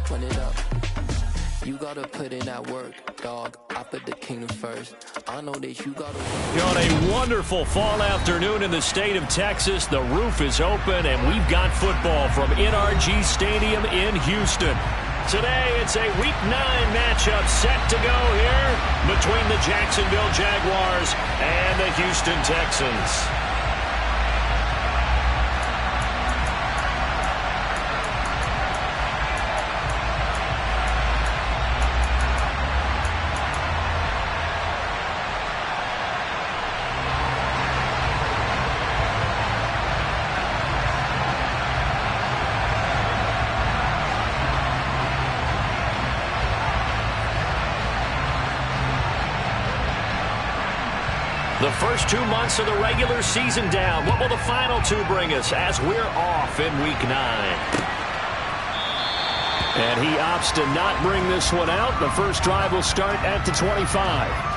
run it up. You gotta put in that work, dog. I put the kingdom first. I know that you gotta work. On a wonderful fall afternoon in the state of Texas, the roof is open, and we've got football from NRG Stadium in Houston. Today, it's a Week 9 matchup set to go here between the Jacksonville Jaguars and the Houston Texans. The first 2 months of the regular season down. What will the final 2 bring us as we're off in Week 9? And he opts to not bring this one out. The first drive will start at the 25.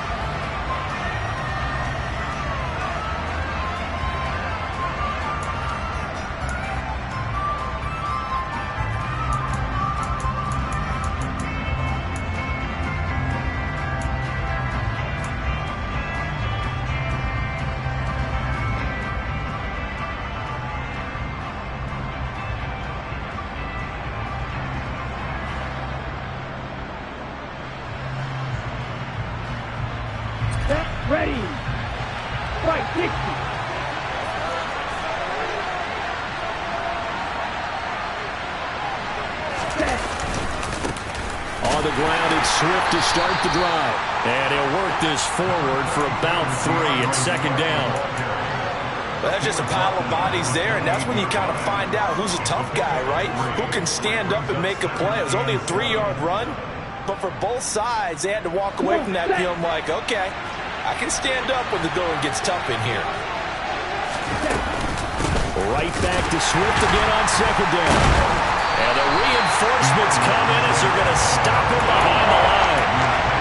Ready. Right, 60. Set. On the ground, it's Swift to start the drive. And he'll work this forward for about 3 at second down. Well, that's just a pile of bodies there, and that's when you kind of find out who's a tough guy, right? Who can stand up and make a play. It was only a 3-yard run, but for both sides, they had to walk away from that feeling like, okay, I can stand up when the going gets tough in here. Right back to Swift again on second down. And the reinforcements come in as they're going to stop him behind the line.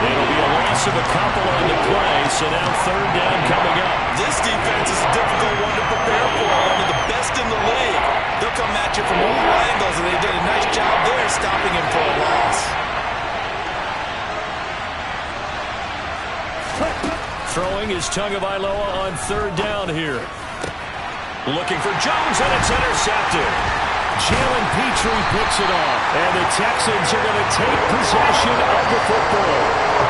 It'll be a loss of a couple on the play, so now third down coming up. This defense is a difficult one to prepare for. One of the best in the league. They'll come at you from all angles, and they did a nice job there stopping him for a loss. Throwing is Tagovailoa on third down here. Looking for Jones, and it's intercepted. Jalen Petrie picks it off, and the Texans are going to take possession of the football.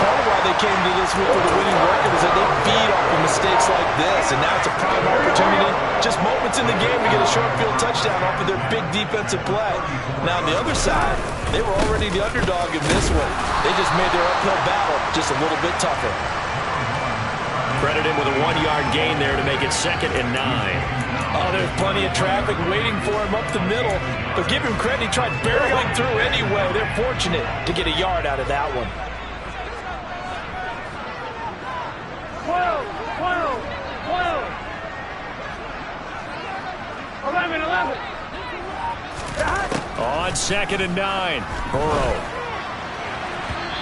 Part of why they came to this week with a winning record is that they feed off of mistakes like this, and now it's a prime opportunity. Just moments in the game to get a short field touchdown off of their big defensive play. Now on the other side, they were already the underdog in this one. They just made their uphill battle just a little bit tougher. Credit him with a 1-yard gain there to make it 2nd and 9. Oh, there's plenty of traffic waiting for him up the middle. But give him credit, he tried barreling through anyway. They're fortunate to get a yard out of that one. 12, 12, 12. 11. On 2nd and 9, Burrow.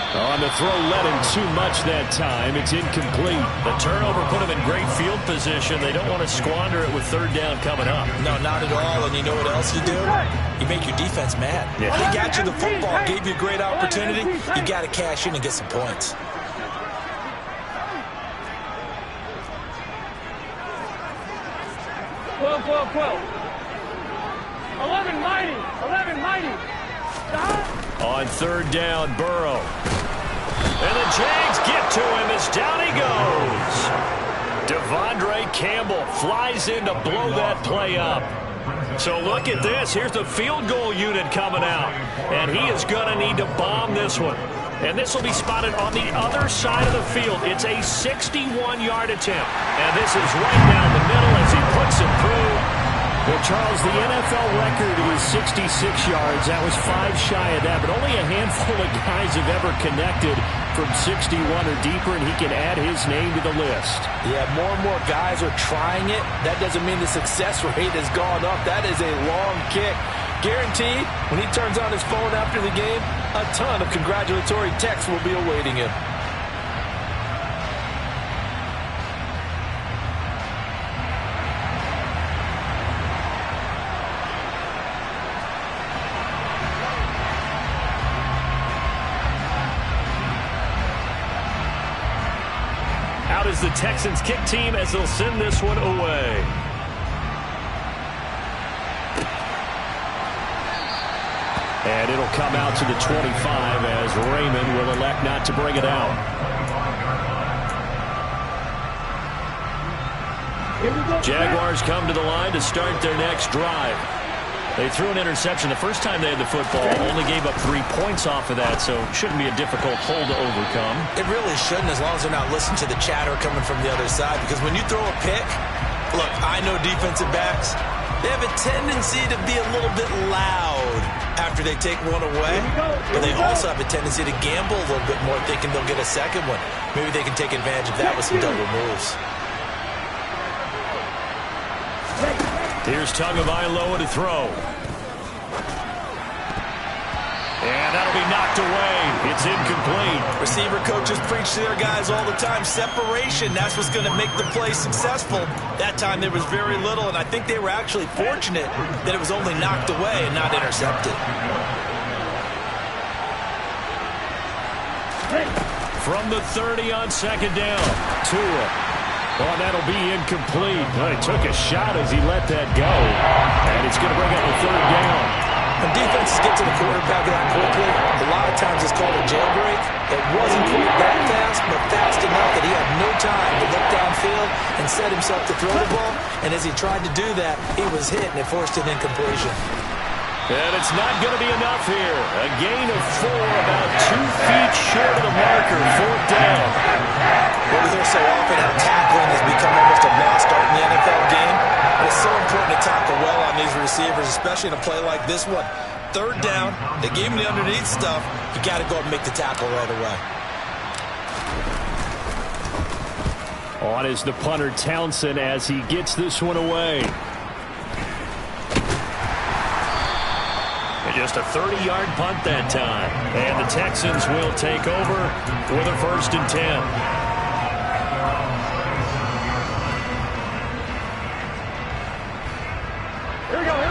On the throw, led him too much that time. It's incomplete. The turnover put him in great field position. They don't want to squander it with third down coming up. No, not at all. And you know what else you do? You make your defense mad. Yeah. They got you the football, gave you a great opportunity. You got to cash in and get some points. Twelve, 11 mighty. On third down, Burrow. And the Jags get to him as down he goes. Devondre Campbell flies in to blow that play up. So look at this. Here's the field goal unit coming out. And he is going to need to bomb this one. And this will be spotted on the other side of the field. It's a 61-yard attempt. And this is right down the middle as he puts it through. Well, Charles, the NFL record was 66 yards. That was 5 shy of that, but only a handful of guys have ever connected from 61 or deeper, and he can add his name to the list. Yeah, more and more guys are trying it. That doesn't mean the success rate has gone up. That is a long kick. Guaranteed, when he turns on his phone after the game, a ton of congratulatory texts will be awaiting him. is the Texans kick team as they'll send this one away. And it'll come out to the 25 as Raymond will elect not to bring it out. Jaguars come to the line to start their next drive. They threw an interception the first time they had the football, only gave up 3 points off of that, so it shouldn't be a difficult hole to overcome. It really shouldn't, as long as they're not listening to the chatter coming from the other side, because when you throw a pick, look, I know defensive backs, they have a tendency to be a little bit loud after they take one away, but they also have a tendency to gamble a little bit more, thinking they'll get a second one. Maybe they can take advantage of that with some double moves. Here's Tagovailoa to throw. And that'll be knocked away. It's incomplete. Receiver coaches preach to their guys all the time. Separation, that's what's going to make the play successful. That time there was very little, and I think they were actually fortunate that it was only knocked away and not intercepted. From the 30 on second down. Tua. Oh, that'll be incomplete. Well, he took a shot as he let that go. And it's going to bring up a third down. When defenses get to the quarterback that quickly, a lot of times it's called a jailbreak. It wasn't quite that fast, but fast enough that he had no time to look downfield and set himself to throw the ball. And as he tried to do that, he was hit, and it forced an incompletion. And it's not going to be enough here. A gain of 4, about 2 feet short of the marker. Fourth down. What we hear so often, how tackling has become almost a must start in the NFL game. And it's so important to tackle well on these receivers, especially in a play like this one. Third down, they gave him the underneath stuff. You got to go and make the tackle right away. On is the punter Townsend as he gets this one away. Just a 30-yard punt that time. And the Texans will take over with a 1st and 10.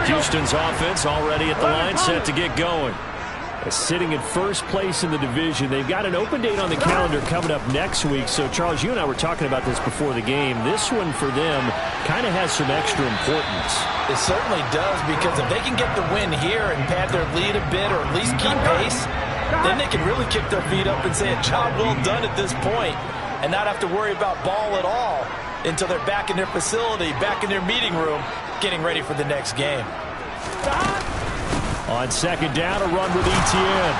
Houston's offense already at the line, set to get going. Sitting in first place in the division. They've got an open date on the calendar coming up next week. So, Charles, you and I were talking about this before the game. This one for them kind of has some extra importance. It certainly does, because if they can get the win here and pad their lead a bit or at least keep pace, then they can really kick their feet up and say a job well done at this point and not have to worry about ball at all until they're back in their facility, back in their meeting room, getting ready for the next game. On second down, a run with Etienne.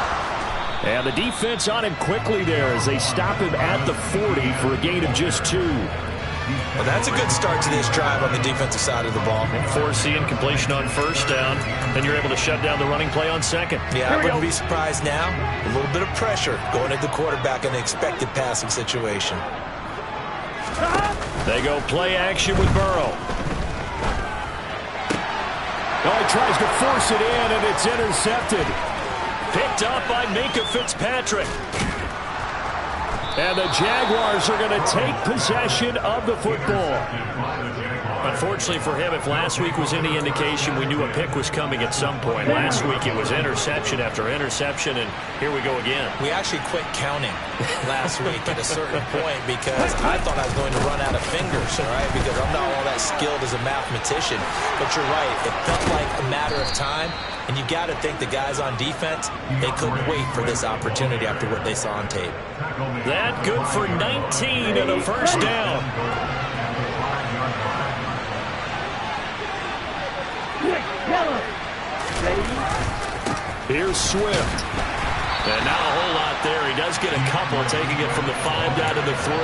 And the defense on him quickly there as they stop him at the 40 for a gain of just 2. Well, that's a good start to this drive on the defensive side of the ball. Force the incompletion on first down. Then you're able to shut down the running play on second. Yeah, I wouldn't be surprised now. A little bit of pressure going at the quarterback in an expected passing situation. They go play action with Burrow. Oh, he tries to force it in, and it's intercepted. Picked up by Minkah Fitzpatrick. And the Jaguars are going to take possession of the football. Unfortunately for him, if last week was any indication, we knew a pick was coming at some point. Last week it was interception after interception, and here we go again. We actually quit counting last week at a certain point because I thought I was going to run out of fingers, all right, because I'm not all that skilled as a mathematician. But you're right, it felt like a matter of time, and you got to think the guys on defense, they couldn't wait for this opportunity after what they saw on tape. That good for 19 and a first down. Here's Swift. And not a whole lot there. He does get a couple, taking it from the 5 down to the 3.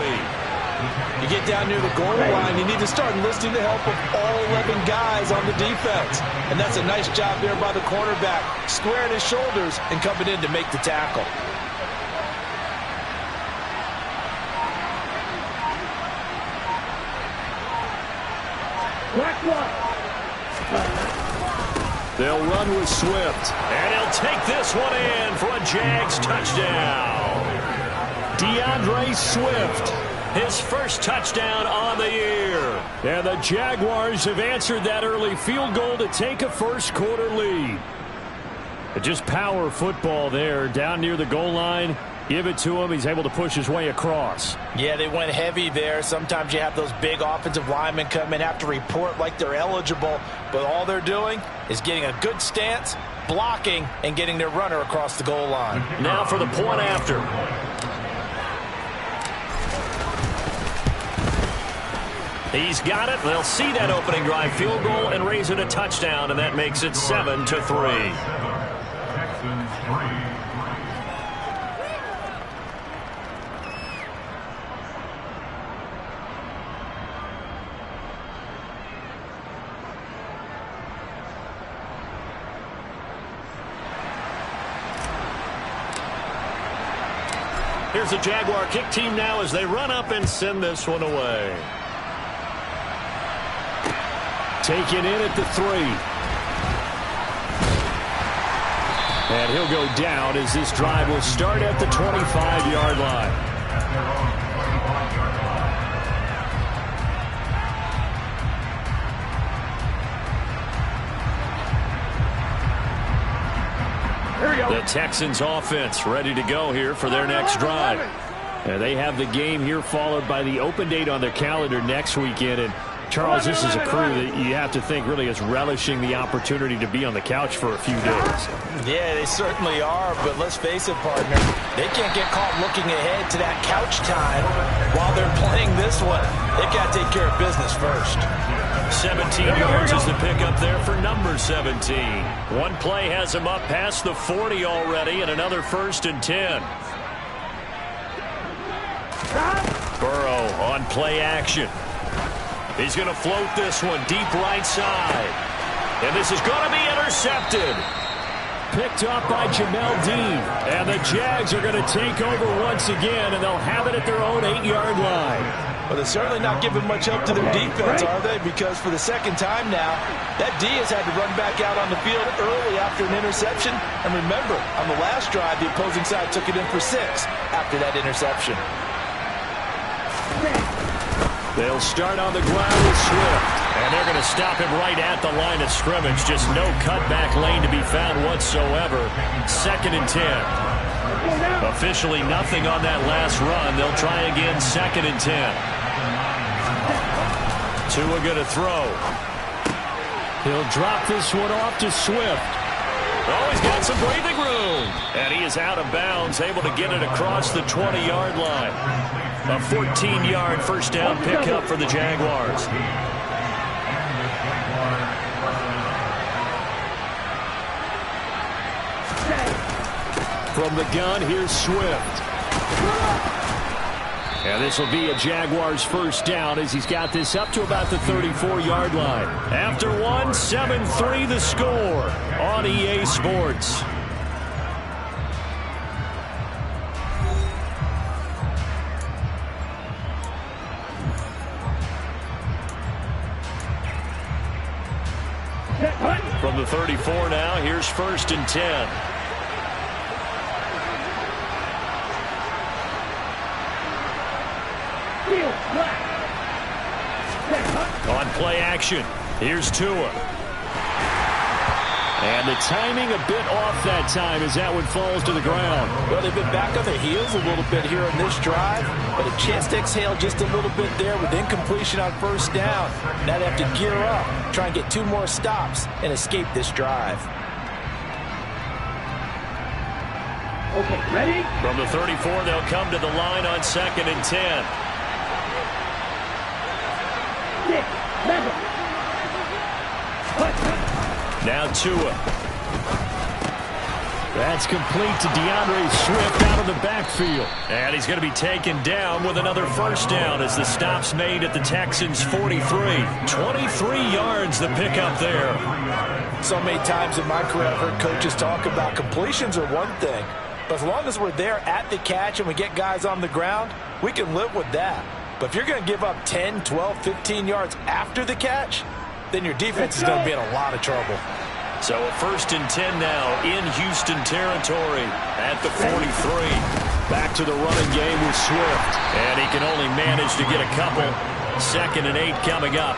You get down near the goal line, you need to start enlisting the help of all 11 guys on the defense. And that's a nice job there by the cornerback, squaring his shoulders and coming in to make the tackle. They'll run with Swift. And he'll take this one in for a Jags touchdown. DeAndre Swift, his first touchdown on the year. And the Jaguars have answered that early field goal to take a first quarter lead. Just power football there, down near the goal line. Give it to him. He's able to push his way across. Yeah, they went heavy there. Sometimes you have those big offensive linemen come in, have to report like they're eligible, but all they're doing is getting a good stance, blocking, and getting their runner across the goal line. Now for the point after. He's got it. They'll see that opening drive field goal and raise it a touchdown, and that makes it 7-3. Here's the Jaguar kick team now as they run up and send this one away. Taken in at the 3. And he'll go down as this drive will start at the 25-yard line. The Texans offense ready to go here for their next drive. And they have the game here followed by the open date on their calendar next weekend. And Charles, this is a crew that you have to think really is relishing the opportunity to be on the couch for a few days. Yeah, they certainly are, but let's face it, partner, they can't get caught looking ahead to that couch time while they're playing this one. They've got to take care of business first. 17 yards is the pickup there for number 17. One play has him up past the 40 already, and another 1st and 10. Burrow on play action. He's going to float this one deep right side. And this is going to be intercepted. Picked up by Jamel Dean. And the Jags are going to take over once again, and they'll have it at their own 8-yard line. Well, they're certainly not giving much help to their defense, are they? Because for the second time now, that D has had to run back out on the field early after an interception. And remember, on the last drive, the opposing side took it in for 6 after that interception. They'll start on the ground with Swift. And they're going to stop him right at the line of scrimmage. Just no cutback lane to be found whatsoever. 2nd and 10. Officially nothing on that last run. They'll try again, 2nd and 10. Tua going to throw. He'll drop this one off to Swift. Oh, he's got some breathing room. And he is out of bounds, able to get it across the 20-yard line. A 14-yard first down pickup for the Jaguars. From the gun, here's Swift. And this will be a Jaguars first down as he's got this up to about the 34-yard line. After one, 7-3 the score on EA Sports. From the 34 now, here's 1st and 10. On play action, here's Tua. And the timing a bit off that time as that one falls to the ground. Well, they've been back on their heels a little bit here on this drive, but a chance to exhale just a little bit there with incompletion on first down. Now they have to gear up, try and get 2 more stops, and escape this drive. Okay, ready? From the 34, they'll come to the line on 2nd and 10. 6, 7. Now Tua. That's complete to DeAndre Swift out of the backfield. And he's going to be taken down with another first down as the stop's made at the Texans' 43. 23 yards the pickup there. So many times in my career I've heard coaches talk about completions are one thing, but as long as we're there at the catch and we get guys on the ground, we can live with that. But if you're going to give up 10, 12, 15 yards after the catch, then your defense is going to be in a lot of trouble. So a 1st and 10 now in Houston territory at the 43. Back to the running game with Swift. And he can only manage to get a couple. 2nd and 8 coming up.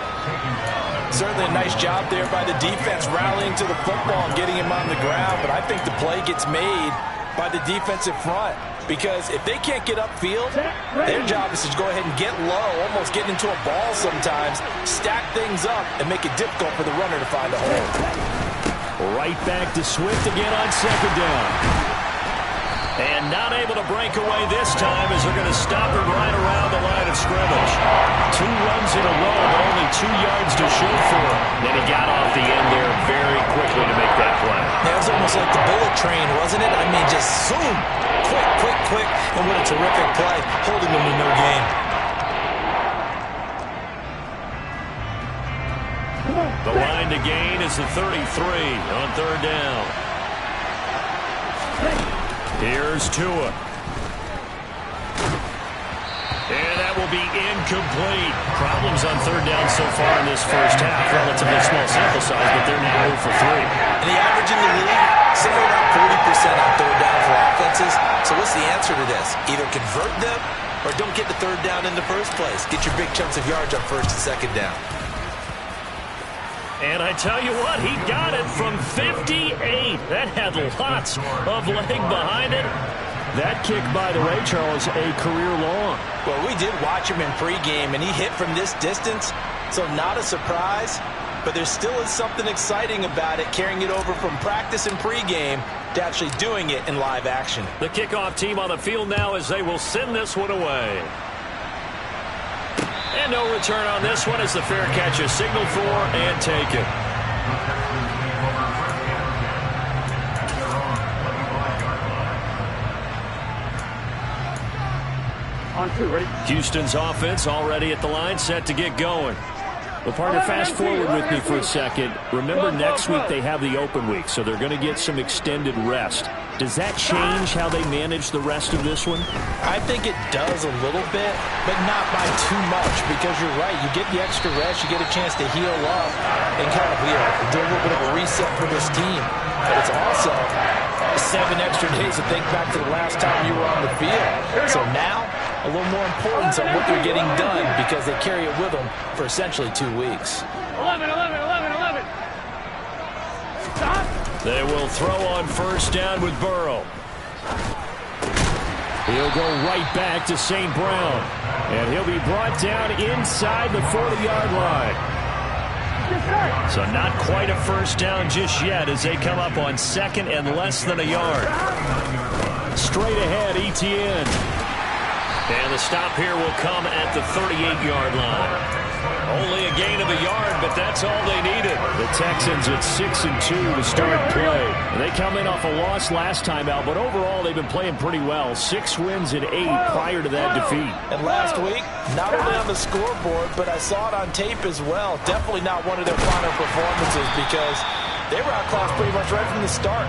Certainly a nice job there by the defense, rallying to the football and getting him on the ground. But I think the play gets made by the defensive front, because if they can't get upfield, their job is to go ahead and get low, almost get into a ball sometimes, stack things up, and make it difficult for the runner to find a hole. Right back to Swift again on second down. And not able to break away this time as they're going to stop him right around the line of scrimmage. 2 runs in a row, but only 2 yards to show for him. Then he got off the end there very quickly to make that play. That was almost like the bullet train, wasn't it? I mean, just zoom. Quick, quick, quick. And what a terrific play, holding them to no gain. The line to gain is the 33 on third down. Here's Tua. And that will be incomplete. Problems on third down so far in this first half. Relatively small sample size, but they're now 0 for 3. And the average in the league, somewhere around 40% on third down for offenses. So what's the answer to this? Either convert them or don't get the third down in the first place. Get your big chunks of yards on first and second down. And I tell you what, he got it from 58. That had lots of leg behind it. That kick, by the way, Charles, a career long. Well, we did watch him in pregame, and he hit from this distance, so not a surprise. But there still is something exciting about it, carrying it over from practice and pregame to actually doing it in live action. The kickoff team on the field now as they will send this one away. And no return on this one as the fair catch is signaled for and taken. On 2, ready? Houston's offense already at the line, set to get going. Well, partner, fast forward with me for a second. Remember, next week they have the open week, so they're going to get some extended rest. Does that change how they manage the rest of this one? I think it does a little bit, but not by too much, because you're right. You get the extra rest, you get a chance to heal up and kind of do a little bit of a reset for this team. But it's also 7 extra days to think back to the last time you were on the field. So now, a little more importance on what they're getting done because they carry it with them for essentially 2 weeks. 11. Stop. They will throw on first down with Burrow. He'll go right back to St. Brown. And he'll be brought down inside the 40-yard line. So not quite a first down just yet as they come up on second and less than a yard. Straight ahead, Etienne. And the stop here will come at the 38-yard line. Only a gain of a yard, but that's all they needed. The Texans at 6-2 to start play. And they come in off a loss last time out, but overall they've been playing pretty well. 6 wins in 8 prior to that defeat. And last week, not only on the scoreboard, but I saw it on tape as well. Definitely not one of their finer performances because they were outclassed pretty much right from the start.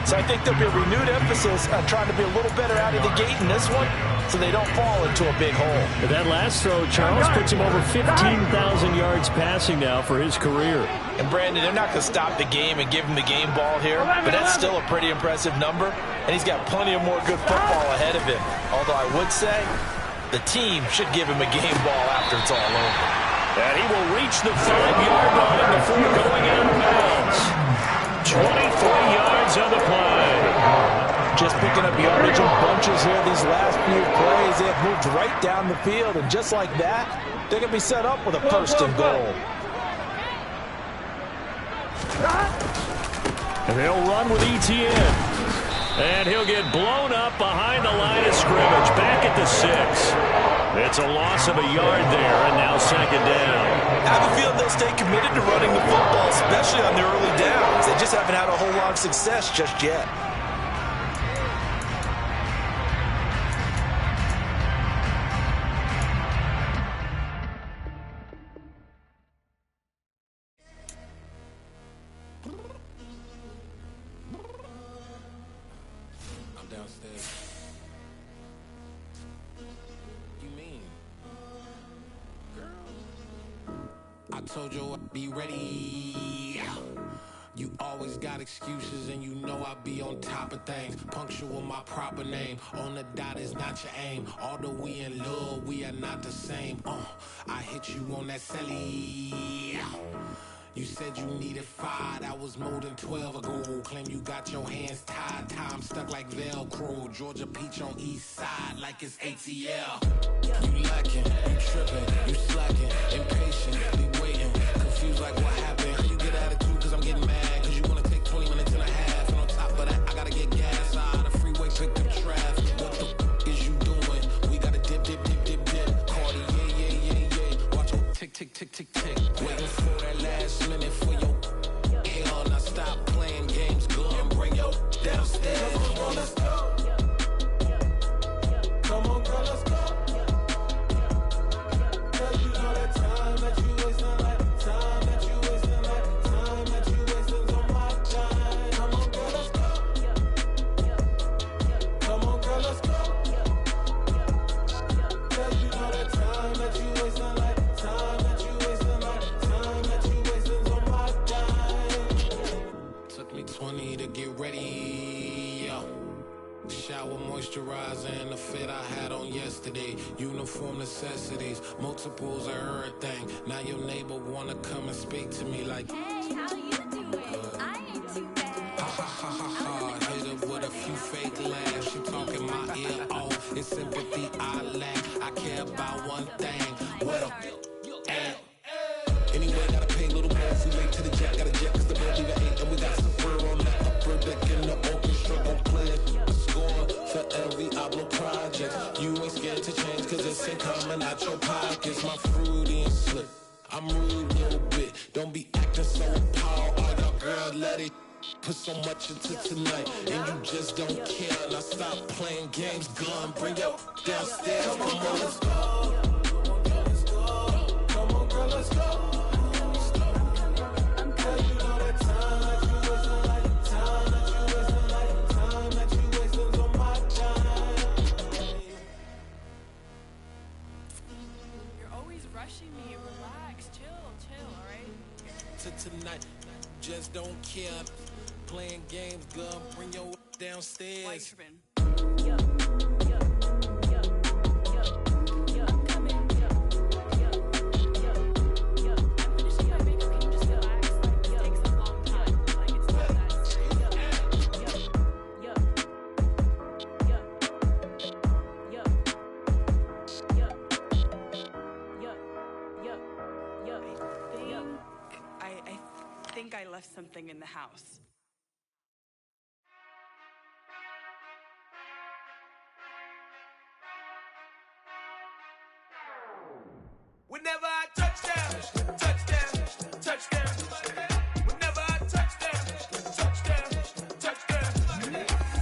So I think there'll be a renewed emphasis on trying to be a little better out of the gate in this one so they don't fall into a big hole. That last throw, Charles, puts him over 15,000 yards passing now for his career. And Brandon, they're not going to stop the game and give him the game ball here, but that's still a pretty impressive number, and he's got plenty of more good football ahead of him. Although I would say the team should give him a game ball after it's all over. And he will reach the 5-yard line before going out of bounds. 23 yards on the play. Just picking up yardage in bunches here these last few plays. They have moved right down the field, and just like that, they're going to be set up with a first and goal. And they'll run with Etienne. And he'll get blown up behind the line of scrimmage, back at the 6. It's a loss of a yard there, and now second down. I have a feeling they'll stay committed to running the football, especially on their early downs. They just haven't had a whole lot of success just yet. Told you I'd be ready. You always got excuses and you know I be on top of things. Punctual my proper name. On the dot is not your aim. Although we in love, we are not the same. I hit you on that celly. You said you needed 5, that was more than 12 ago. Claim you got your hands tied, time stuck like Velcro. Georgia Peach on east side like it's ATL. You lacking, you tripping, you slacking, impatient, be waiting, confused like what happened. How you get attitude cause I'm getting mad, cause you wanna take 20 minutes and a half. And on top of that, I gotta get gas out of the freeway, pick up traffic. What the is you doing? We gotta dip, dip, dip, dip, dip. Cardi, yeah. Watch your tick, tick, tick, tick, tick. Waiting for that last minute for your hell. Now stop playing games, go and bring your downstairs. Come on, let's go. Come on, girl, let's go. Cause you know that time that you wasting, like time that you wasting, like time that you wasting on my time. Come on, girl, let's go. Come on, girl, let's go. Cause you know that time that you wasting, like time that you wasting, like time that you wasting on my time. Took me 20 to get ready, yeah. Shower, moisturizer, and the fit I had on yesterday. Uniform necessities, multiples of everything. Now your neighbor wanna come and speak to me like, hey, how you doing? I ain't too bad. ha ha ha ha ha. Hit her with a few fake laughs. She talking my ear off. It's sympathy I lack. I care about one thing. Well, and anyway, gotta pay a little more if we late to the jet. Got a jet cause the boat leave at 8. And we got some fur on the upper deck in the orchestra. Gon' play a score for every Ablo project. You ain't scared to change cause it's ain't coming out your pockets. My fruity and slip. I'm rude a little bit. Don't be acting so appalled. All y'all girl, let it put so much into tonight. And you just don't care. Now stop playing games. Gun, bring your downstairs. Come on, let's go. Come on, girl, let's go. Cause you know that time that you wasting, like time that you wasting, like time that you wasting on my time. You're always rushing me. Relax, chill, alright? To tonight, just don't care. Playing games, gun, bring your downstairs. Why you tripping? I think I left something in the house. Whenever I touchdown, touchdown, touchdown. Whenever I touchdown, touchdown, touchdown.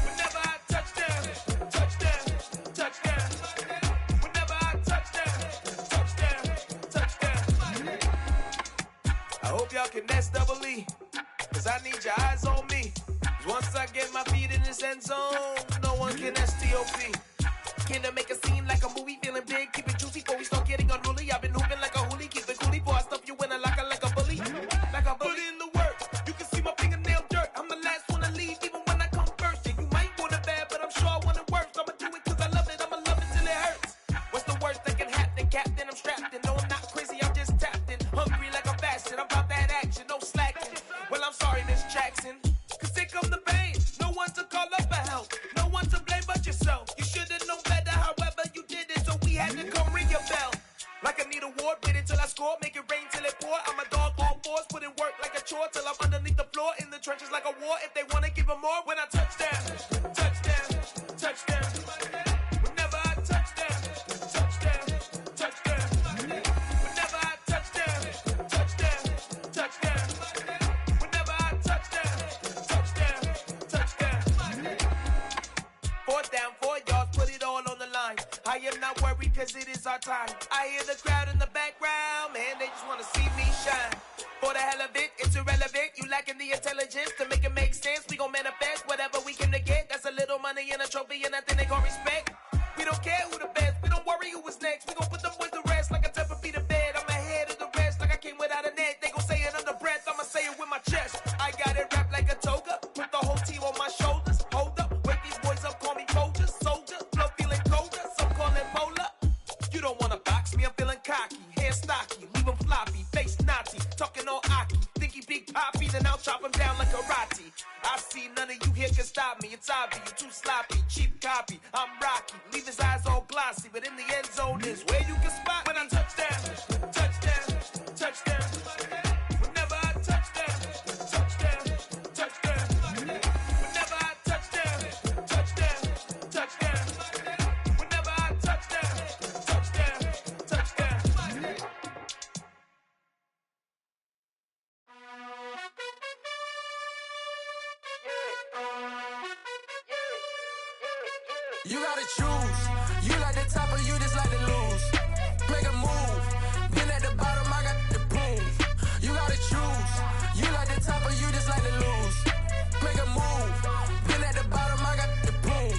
Whenever I touchdown, touchdown, touchdown. Whenever I touchdown, touchdown. I hope y'all can S-double-E, cause I need your eyes on me. Once I get my feet in this end zone, no one can S-T-O-P. Can I make a scene like a movie, feeling big, keep it juicy before we start getting unruly. I've been hooping like a hoolie, keep it coolie before I stuff you in a locker like a bully. Like a bully. Put in the work, you can see my fingernail dirt. I'm the last one to leave, even when I come first. Yeah, you might want it bad, but I'm sure I want it worse. I'ma do it cause I love it, I'ma love it till it hurts. What's the worst that can happen, Captain? I'm strapped in, no I'm not crazy, I'm just tapped in. Hungry like I'm fasting, I'm about that action, no slacking. Well, I'm sorry, Miss Jackson, cause here come the pain. No one to call up for help, no one to blame but yourself. You should've known better, however you did it, so we had to come ring your bell. Like I need a ward, wait until I score, make it rain till it pour. I'm a dog on fours, put in work like a chore till I'm underneath the floor, in the trenches like a war. If they wanna give them more, when I touchdown, touchdown, touchdown. Whenever I touchdown, touchdown, touchdown. Whenever I touchdown, touchdown, touchdown. Whenever I touchdown, touchdown, touchdown. 4th down, 4 yards, put it all on the line. I am not worried cause it is our time. I hear the crowd in the background, man, they just wanna see me shine. For the hell of it, it's irrelevant. You lacking the intelligence to make it make sense. We gon' manifest whatever we came to get. That's a little money and a trophy and nothing they gon' respect. We don't care who the best, we don't worry who was next. We gon' put them boys to rest like a Tempur-Pedic to bed. I'm ahead of the rest like I came without a net. They gon' say it under breath, I'ma say it with my chest. I got it right. Rocky, I'm Rocky. Leave his eyes all glossy, but in the end zone is where you can spot when I touchdown, touchdown, touchdown. Whenever I touchdown, touchdown, touchdown. Whenever I touchdown, touchdown, touchdown. Whenever I touchdown, touchdown, touchdown. You gotta choose. You like the top or you just like to lose. Make a move. Been at the bottom, I got the proof. You gotta choose. You like the top or you just like to lose. Make a move. Been at the bottom, I got the proof.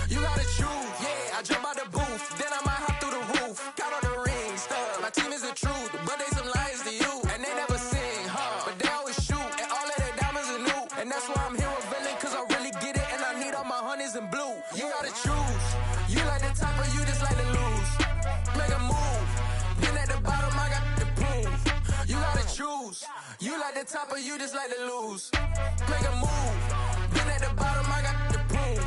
You gotta choose. Yeah, I jump out the booth. Then I might hop through the roof. Count on the rings. My team is the truth, but they some liars to you. And they never sing, huh? But they always shoot. And all of their diamonds are new. And that's why I'm here with Villain, cause I really get it. And I need all my honeys in blue. You gotta choose. You like the top or you just like to lose. Make a move. Been at the bottom, I got the proof. You gotta choose. You like the top or you just like to lose. Make a move. Been at the bottom, I got the proof.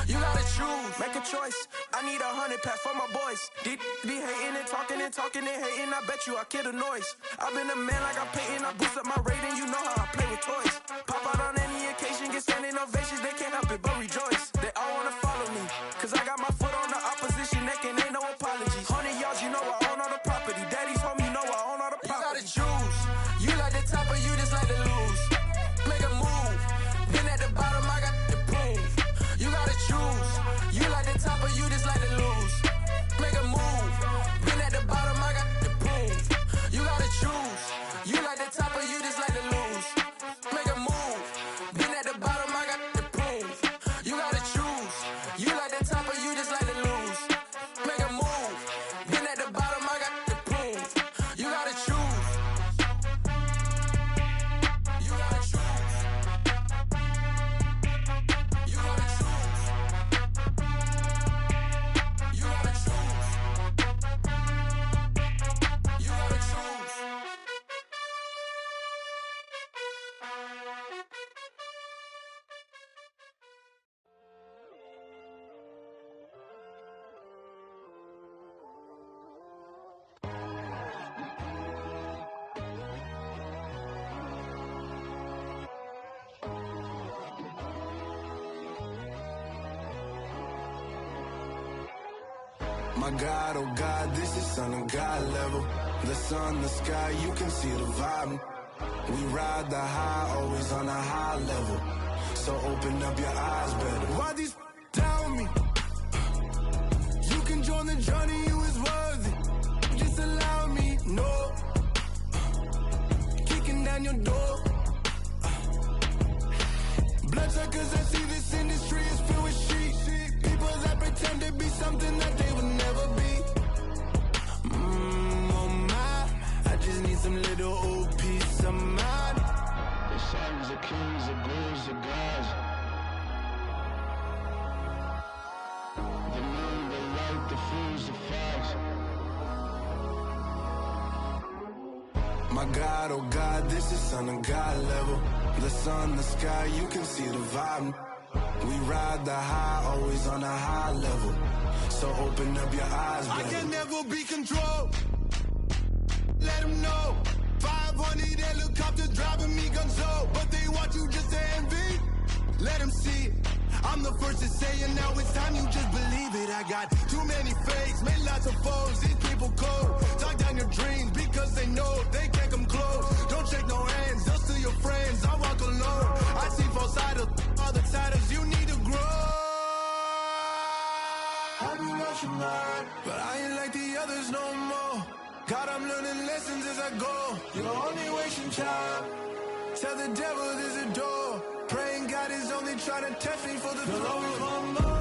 You gotta choose. Make a choice. I need 100 pack for my boys. Be hating and talking and talking and hating. I bet you I kill the noise. I've been a man like I'm Peyton. I boost up my rating. You know how I play with toys. Pop out on any occasion, get standing ovations. They can't help it but rejoice. They all wanna follow me, cause I got my foot on the opposition neck and ain't no apologies. 100 yards, you know I own all the property. Daddy's home, you know I own all the property. You gotta choose. You like the top or you just like to lose. Make a move. Been at the bottom, I got the proof. You gotta choose. You like the top or you just like to lose. Make a move. Been at the bottom, I got the proof. You gotta choose. You like the top or you just like to lose. Make a move. Been at the bottom, I got the proof. You gotta choose. You like the top or you just like to lose. Make a move. Been at the bottom, I got the proof. You gotta choose. You gotta choose. You gotta choose. You gotta choose. You gotta choose. My God, oh God, this is Son of God level. The sun, the sky, you can see the vibe. We ride the high, always on a high level. So open up your eyes better. Why these tell me? You can join the journey, you is worthy. Just allow me, no. Kicking down your door. Bloodsuckers, I see this industry is filled with sheep. People that pretend to be something that they would never be. Oh my, I just need some little old peace of mind. The sons of kings, the gurus, the gods. The moon, the light, the fools, the facts. My God, oh God, this is Son of God level. The sun, the sky, you can see the vibe. We ride the high, always on a high level. So open up your eyes, baby. I can never be controlled. Let them know. 500 helicopters driving me gonzo. But they want you just to envy. Let them see it. I'm the first to say it, now it's time you just believe it. I got too many fakes, made lots of foes. These people cold. Talk down your dreams because they know they can't come close. Don't shake no hands, they'll steal your friends. I walk alone. I see false idols, other titles. You need to grow. I've been watching mine, but I ain't like the others no more. God, I'm learning lessons as I go. You're only wasting time. Tell the devil there's a door. Praying God is only trying to test me for the glory for more.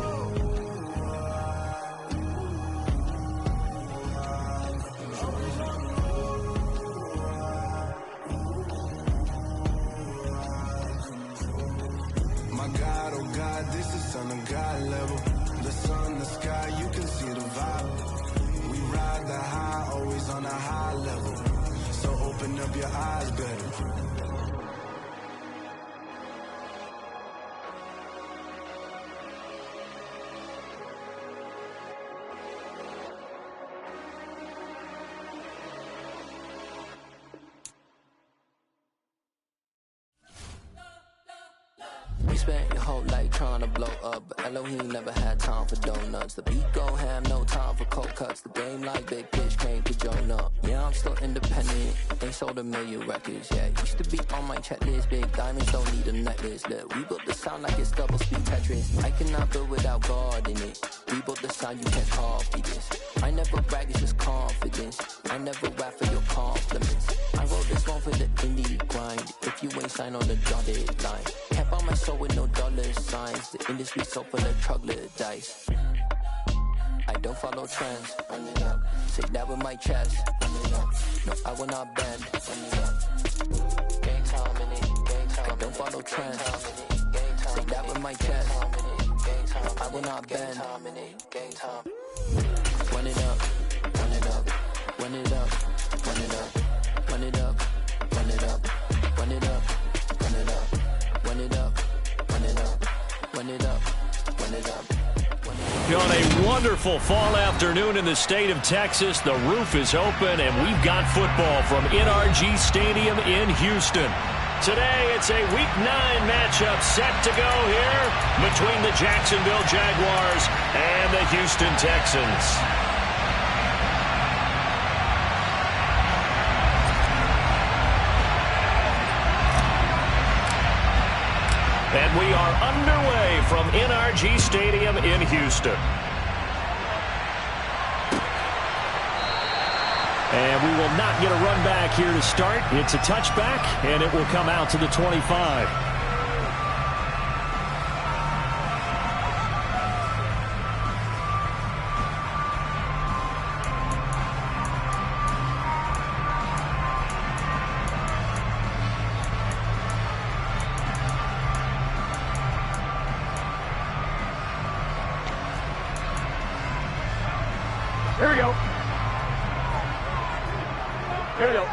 My God, oh God, this is Son of God level. The sun, the sky, you can see the vibe. We ride the high, always on a high level. So open up your eyes better. spent your whole life trying to blow up, but Elohim never had time for donuts. The beat go ham, no time for cold cuts. The game like Big Pitch came to Jonah. Yeah, I'm still independent, ain't sold a million records yet. Used to be on my checklist, big diamonds don't need a necklace. Look, we built the sound like it's double speed Tetris. I cannot build without God in it. We built the sound, you can't copy this. I never brag, it's just confidence. I never rap for your compliments. I wrote this one for the indie grind. If you ain't signed on the dotted line, can't buy my soul with no dollar signs. The industry so full of troglodytes. I don't follow trends. Run it up. Say that with my chest. Run it up. No, I will not bend. Run it up. Gang time in it. Gang time. I don't follow trends. Say that with my chest. I will not bend. Gang time. Run it up. Run it up. Run it up. Run it up. Run it up. Run it up. Run it up. Run it up. Run it up. Run it up. Run it up. Run it up. On a wonderful fall afternoon in the state of Texas, the roof is open, and we've got football from NRG Stadium in Houston. Today, it's a Week 9 matchup set to go here between the Jacksonville Jaguars and the Houston Texans. And we are underway from NRG Stadium in Houston. And we will not get a run back here to start. It's a touchback, and it will come out to the 25. Here we go. Here we go.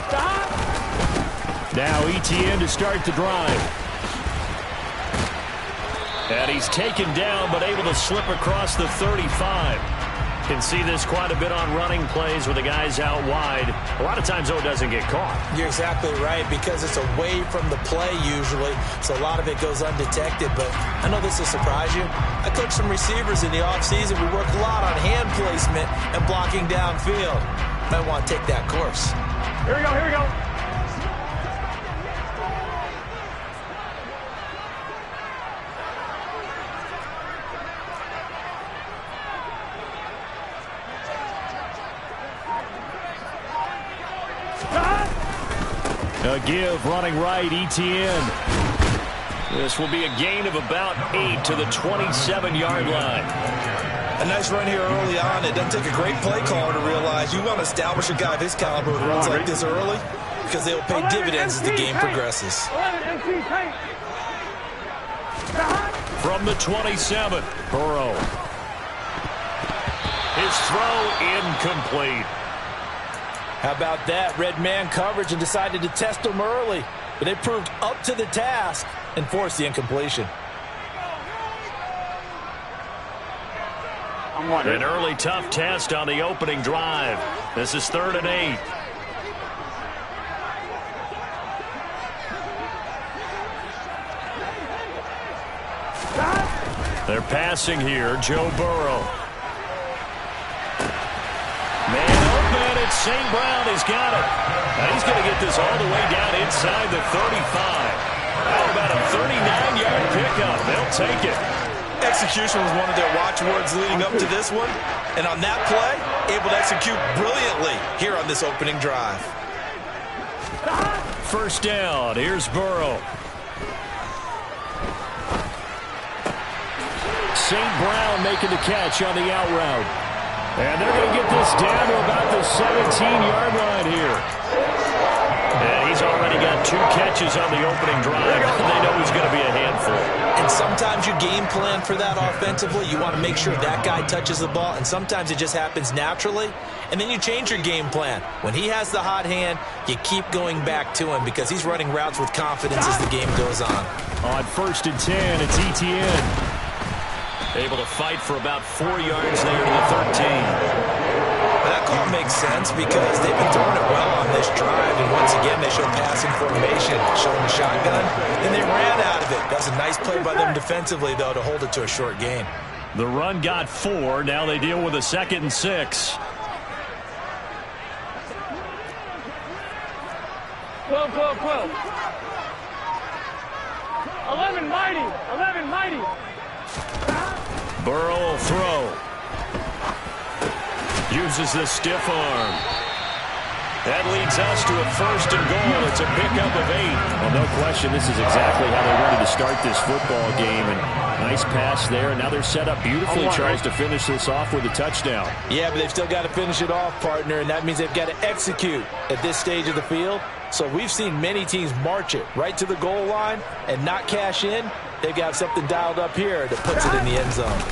Stop. Now ETN to start the drive. And he's taken down, but able to slip across the 35. Can see this quite a bit on running plays with the guys out wide. A lot of times, though, it doesn't get caught. You're exactly right, because it's away from the play usually, so a lot of it goes undetected. But I know this will surprise you. I coach some receivers in the offseason. We work a lot on hand placement and blocking downfield. Might want to take that course. Here we go, here we go. A give running right, ETN. This will be a gain of about 8 to the 27-yard line. A nice run here early on. It doesn't take a great play caller to realize you want to establish a guy of his caliber with runs like this early, because they will pay dividends as the game progresses. From the 27, Burrow. His throw incomplete. How about that? Red man coverage and decided to test him early. But they proved up to the task and forced the incompletion. An early tough test on the opening drive. This is 3rd and 8. They're passing here. Joe Burrow. Man open, it's St. Brown. He's got it. Now he's going to get this all the way down inside the 35. How about a 39-yard pickup? They'll take it. Execution was one of their watchwords leading up to this one. And on that play, able to execute brilliantly here on this opening drive. First down. Here's Burrow. St. Brown making the catch on the out route. And they're going to get this down to about the 17-yard line here. And he's already got 2 catches on the opening drive. They know he's going to be a handful. And sometimes you game plan for that offensively. You want to make sure that guy touches the ball, and sometimes it just happens naturally. And then you change your game plan. When he has the hot hand, you keep going back to him because he's running routes with confidence as the game goes on. On 1st and 10, it's ETN. Able to fight for about 4 yards there to the 13. That that call makes sense because they've been throwing it well on this drive, and once again they show passing formation, showing the shotgun, and they ran out of it. That's a nice play by them defensively, though, to hold it to a short gain. The run got 4. Now they deal with a 2nd and 6. 12, 12, 12. 11 mighty. 11 mighty. Burrow will throw. Uses the stiff arm. That leads us to a 1st and goal. It's a pickup of 8. Well, no question, this is exactly how they wanted to start this football game. And nice pass there. And now they're set up beautifully, Charles, to finish this off with a touchdown. Yeah, but they've still got to finish it off, partner, and that means they've got to execute at this stage of the field. So we've seen many teams march it right to the goal line and not cash in. They've got something dialed up here that puts it in the end zone.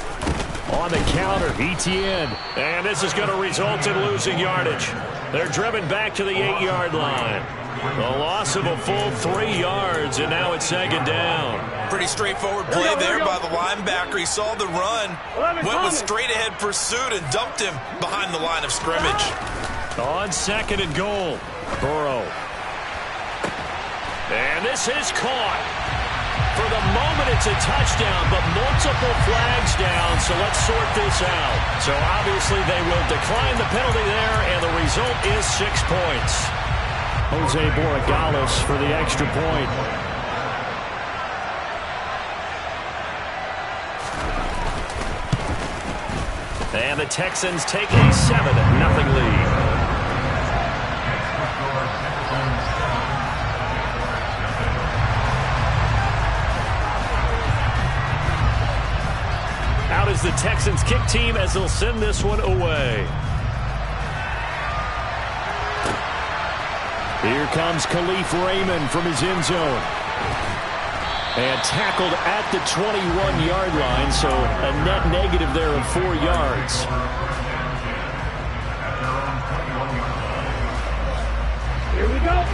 On the counter, ETN. And this is going to result in losing yardage. They're driven back to the 8-yard line. A loss of a full 3 yards, and now it's 2nd down. Pretty straightforward play there by the linebacker. He saw the run, went with straight-ahead pursuit, and dumped him behind the line of scrimmage. On 2nd and goal, Burrow. And this is caught. For the moment, it's a touchdown, but multiple flags down, so let's sort this out. So obviously they will decline the penalty there, and the result is 6 points. Jose Borregales for the extra point. And the Texans take a 7-0 lead. Out is the Texans kick team as they'll send this one away. Here comes Khalif Raymond from his end zone. And tackled at the 21-yard line, so a net negative there of 4 yards. Here we go.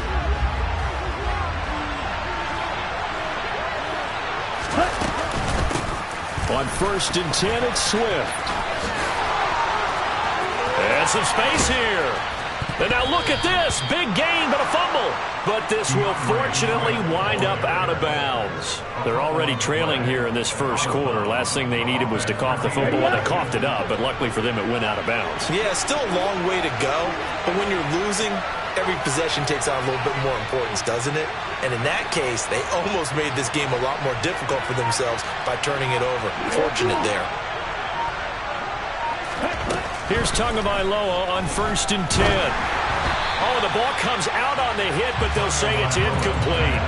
On 1st and 10, it's Swift. And some space here. And now look at this. Big gain, but a fumble. But this will fortunately wind up out of bounds. They're already trailing here in this 1st quarter. Last thing they needed was to cough the football. Well, they coughed it up, but luckily for them, it went out of bounds. Yeah, still a long way to go. But when you're losing, every possession takes on a little bit more importance, doesn't it? And in that case, they almost made this game a lot more difficult for themselves by turning it over. Fortunate there. Here's Tagovailoa on 1st and 10. Oh, the ball comes out on the hit, but they'll say it's incomplete.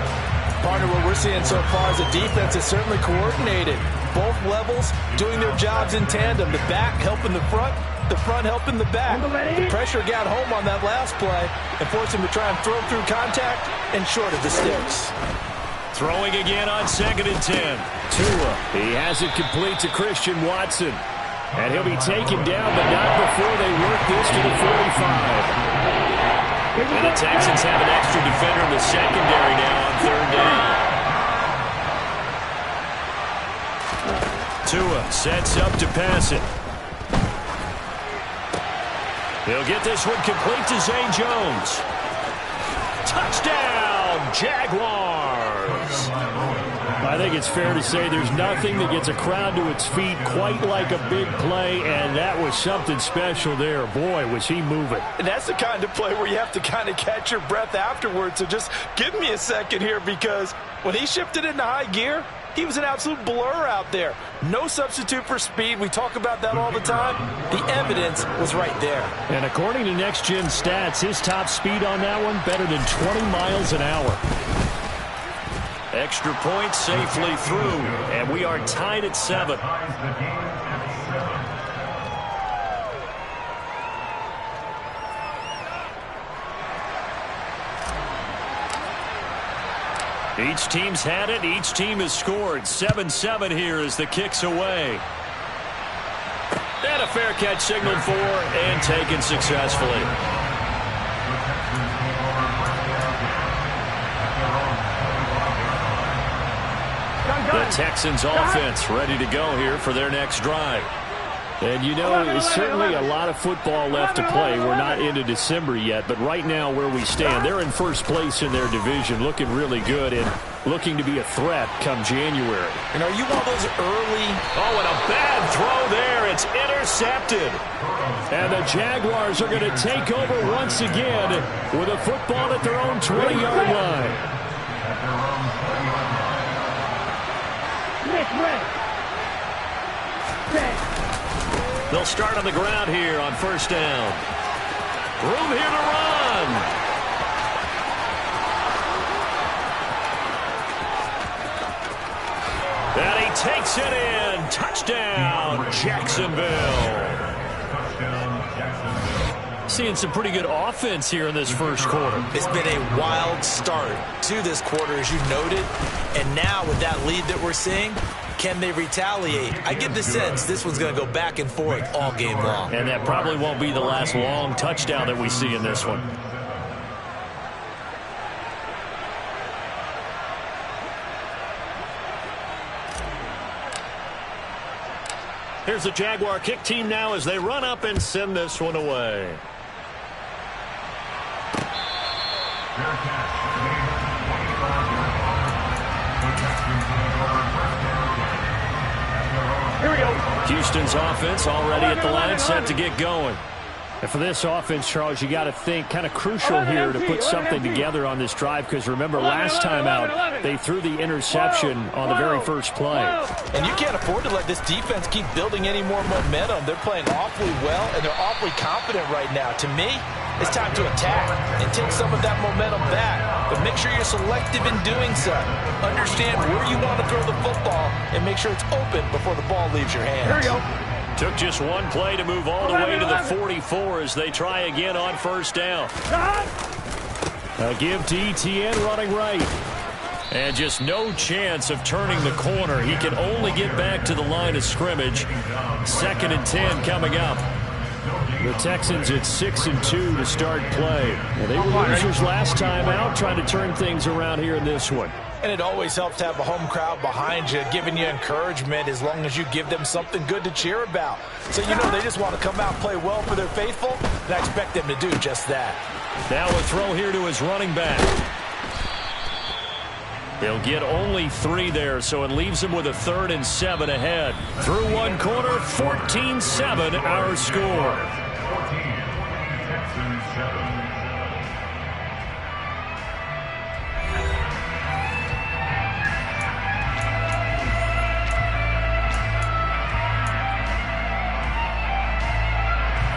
Partner, what we're seeing so far is a defense is certainly coordinated. Both levels doing their jobs in tandem. The back helping the front helping the back. The pressure got home on that last play and forced him to try and throw through contact and short of the sticks. Throwing again on 2nd and 10. Tua, he has it complete to Christian Watson. And he'll be taken down, but not before they work this to the 45. And the Texans have an extra defender in the secondary now on 3rd down. Tua sets up to pass it. He'll get this one complete to Zay Jones. Touchdown, Jaguars! I think it's fair to say there's nothing that gets a crowd to its feet quite like a big play, and that was something special there. Boy, was he moving. And that's the kind of play where you have to kind of catch your breath afterwards. So just give me a second here, because when he shifted into high gear, he was an absolute blur out there. No substitute for speed. We talk about that all the time. The evidence was right there. And according to Next Gen Stats, his top speed on that one, better than 20 miles an hour. Extra point safely through, and we are tied at 7. Each team's had it. Each team has scored. 7-7 here as the kick's away. And a fair catch signaled for and taken successfully. The Texans offense ready to go here for their next drive. And you know, there's certainly a lot of football left to play. We're not into December yet, but right now where we stand, they're in first place in their division, looking really good and looking to be a threat come January. And are you one of those early... Oh, and a bad throw there. It's intercepted. And the Jaguars are going to take over once again with a football at their own 20-yard line. They'll start on the ground here on first down. Room here to run. And he takes it in. Touchdown, Jacksonville. Seeing some pretty good offense here in this first quarter. It's been a wild start to this quarter, as you noted. And now with that lead that we're seeing, can they retaliate? I get the sense this one's going to go back and forth all game long. And that probably won't be the last long touchdown that we see in this one. Here's the Jaguar kick team now as they run up and send this one away. Here we go. Houston's offense already at the line, set to get going. And for this offense, Charles, you got to think kind of crucial here to put something together on this drive, because remember last time out they threw the interception on the very first play. And you can't afford to let this defense keep building any more momentum. They're playing awfully well, and they're awfully confident right now. To me, it's time to attack and take some of that momentum back. But make sure you're selective in doing so. Understand where you want to throw the football and make sure it's open before the ball leaves your hands. Here we go. Took just one play to move all the way to the 44 as they try again on first down. A give to ETN running right. And just no chance of turning the corner. He can only get back to the line of scrimmage. 2nd and 10 coming up. The Texans at 6-2 to start play. And they were losers last time out, trying to turn things around here in this one. And it always helps to have a home crowd behind you, giving you encouragement as long as you give them something good to cheer about. So you know they just want to come out and play well for their faithful, and I expect them to do just that. Now a throw here to his running back. He'll get only 3 there, so it leaves him with a 3rd and 7 ahead. Through one quarter, 14-7 our score.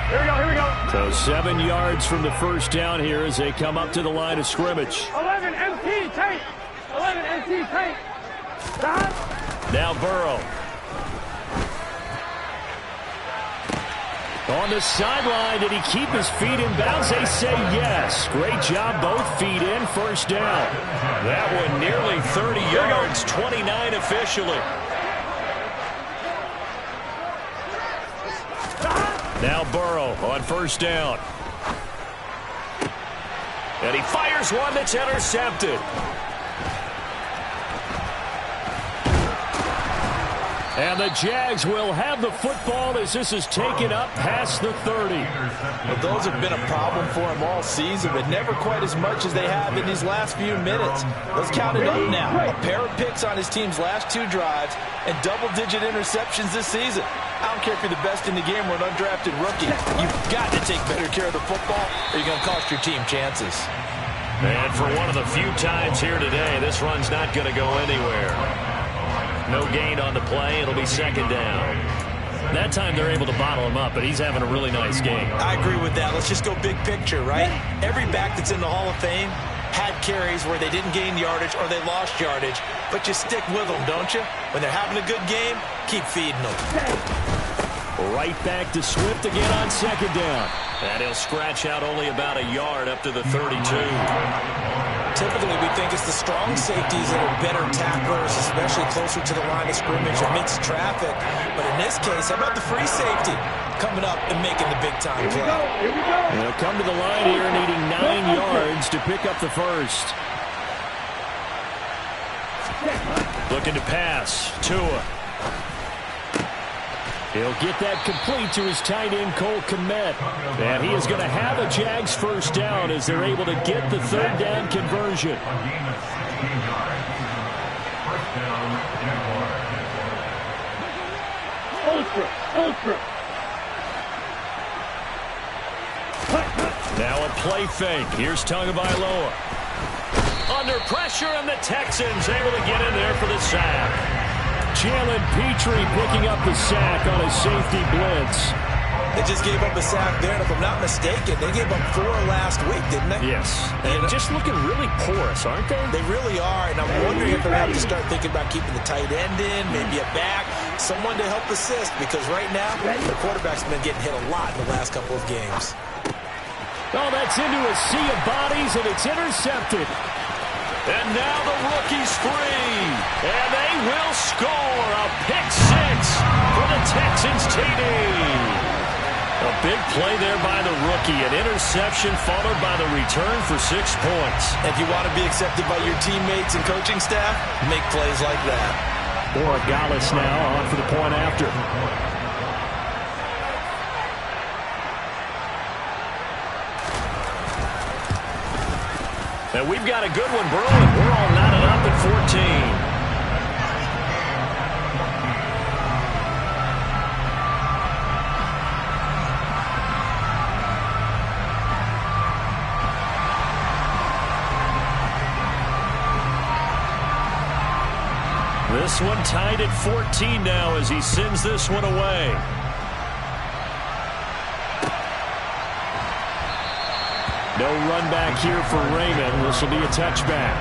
Here we go. So 7 yards from the first down here as they come up to the line of scrimmage. 11 MT tank. 11 MT tank. Now Burrow. On the sideline, did he keep his feet in bounds? They say yes. Great job, both feet in, first down. That one nearly 30 yards, 29 officially. Now Burrow on first down. And he fires one that's intercepted. And the Jags will have the football as this is taken up past the 30. Well, those have been a problem for him all season, but never quite as much as they have in these last few minutes. Let's count it up now. A pair of picks on his team's last 2 drives and double-digit interceptions this season. I don't care if you're the best in the game or an undrafted rookie. You've got to take better care of the football or you're going to cost your team chances. And for one of the few times here today, this run's not going to go anywhere. No gain on the play. It'll be 2nd down. That time they're able to bottle him up, but he's having a really nice game. I agree with that. Let's just go big picture, right? Every back that's in the Hall of Fame had carries where they didn't gain yardage or they lost yardage, but you stick with them, don't you? When they're having a good game, keep feeding them. Right back to Swift again on 2nd down. And he'll scratch out only about a yard up to the 32. Typically, we think it's the strong safeties that are better tacklers, especially closer to the line of scrimmage amidst traffic. But in this case, how about the free safety coming up and making the big-time play? Here we go. They'll come to the line here needing 9 yards to pick up the first. Looking to pass. Tua. He'll get that complete to his tight end, Cole Kmet. And he is going to have a Jags first down as they're able to get the third down conversion. Ultra. Now a play fake. Here's Tagovailoa. Under pressure, and the Texans able to get in there for the sack. Jalen Petrie picking up the sack on a safety blitz. They just gave up a sack there, and if I'm not mistaken, they gave up 4 last week, didn't they? Yes. And just looking really porous, aren't they? They really are, and I'm wondering if they're going to have to start thinking about keeping the tight end in, maybe a back, someone to help assist, because right now, the quarterback's been getting hit a lot in the last couple of games. Oh, that's into a sea of bodies, and it's intercepted. And now the rookie's free. And they will score a pick six for the Texans TD. A big play there by the rookie. An interception followed by the return for 6 points. If you want to be accepted by your teammates and coaching staff, make plays like that. Borregales now on for the point after. And we've got a good one brewing. We're all knotted up at 14. This one tied at 14 now as he sends this one away. No run back here for Raymond. This will be a touchback.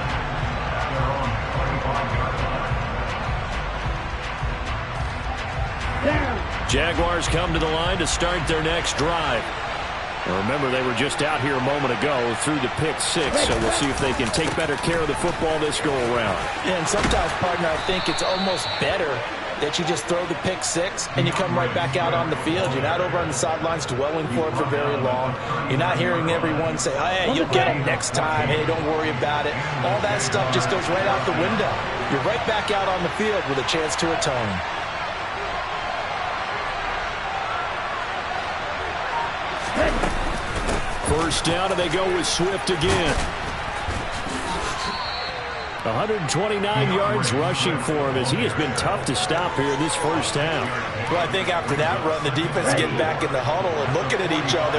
Jaguars come to the line to start their next drive. Now remember, they were just out here a moment ago through the pick six, so we'll see if they can take better care of the football this go-around. Yeah, and sometimes, partner, I think it's almost better that you just throw the pick six and you come right back out on the field. You're not over on the sidelines dwelling for it for very long. You're not hearing everyone say, oh, hey, you'll get them next time. Hey, don't worry about it. All that stuff just goes right out the window. You're right back out on the field with a chance to atone. First down, and they go with Swift again. 129 yards rushing for him as he has been tough to stop here this first half. Well, I think after that run, the defense getting back in the huddle and looking at each other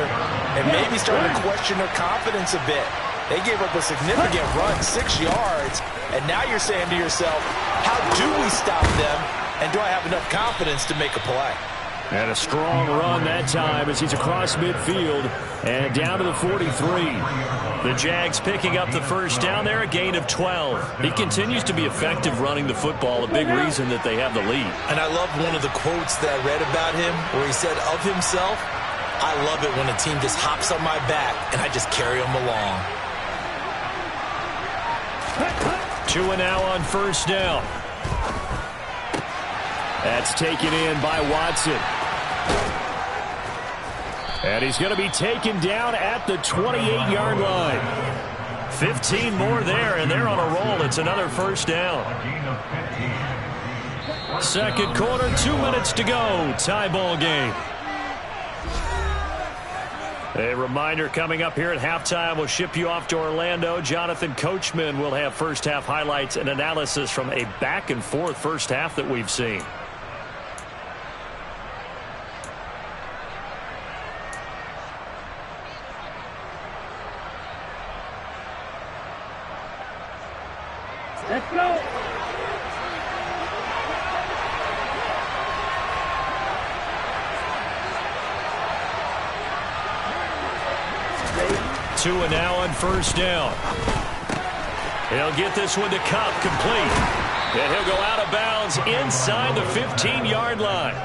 and maybe starting to question their confidence a bit. They gave up a significant run, 6 yards, and now you're saying to yourself, how do we stop them, and do I have enough confidence to make a play? And a strong run that time as he's across midfield and down to the 43. The Jags picking up the first down there, a gain of 12. He continues to be effective running the football, a big reason that they have the lead. And I love one of the quotes that I read about him where he said of himself, I love it when a team just hops on my back and I just carry them along. 2 and now on first down. That's taken in by Watson. And he's going to be taken down at the 28-yard line. 15 more there, and they're on a roll. It's another first down. Second quarter, 2 minutes to go. Tie ball game. A reminder coming up here at halftime. We'll ship you off to Orlando. Jonathan Coachman will have first half highlights and analysis from a back-and-forth first half that we've seen. Let's go. Two and now on first down. He'll get this one to Cup, complete. And he'll go out of bounds inside the 15-yard line.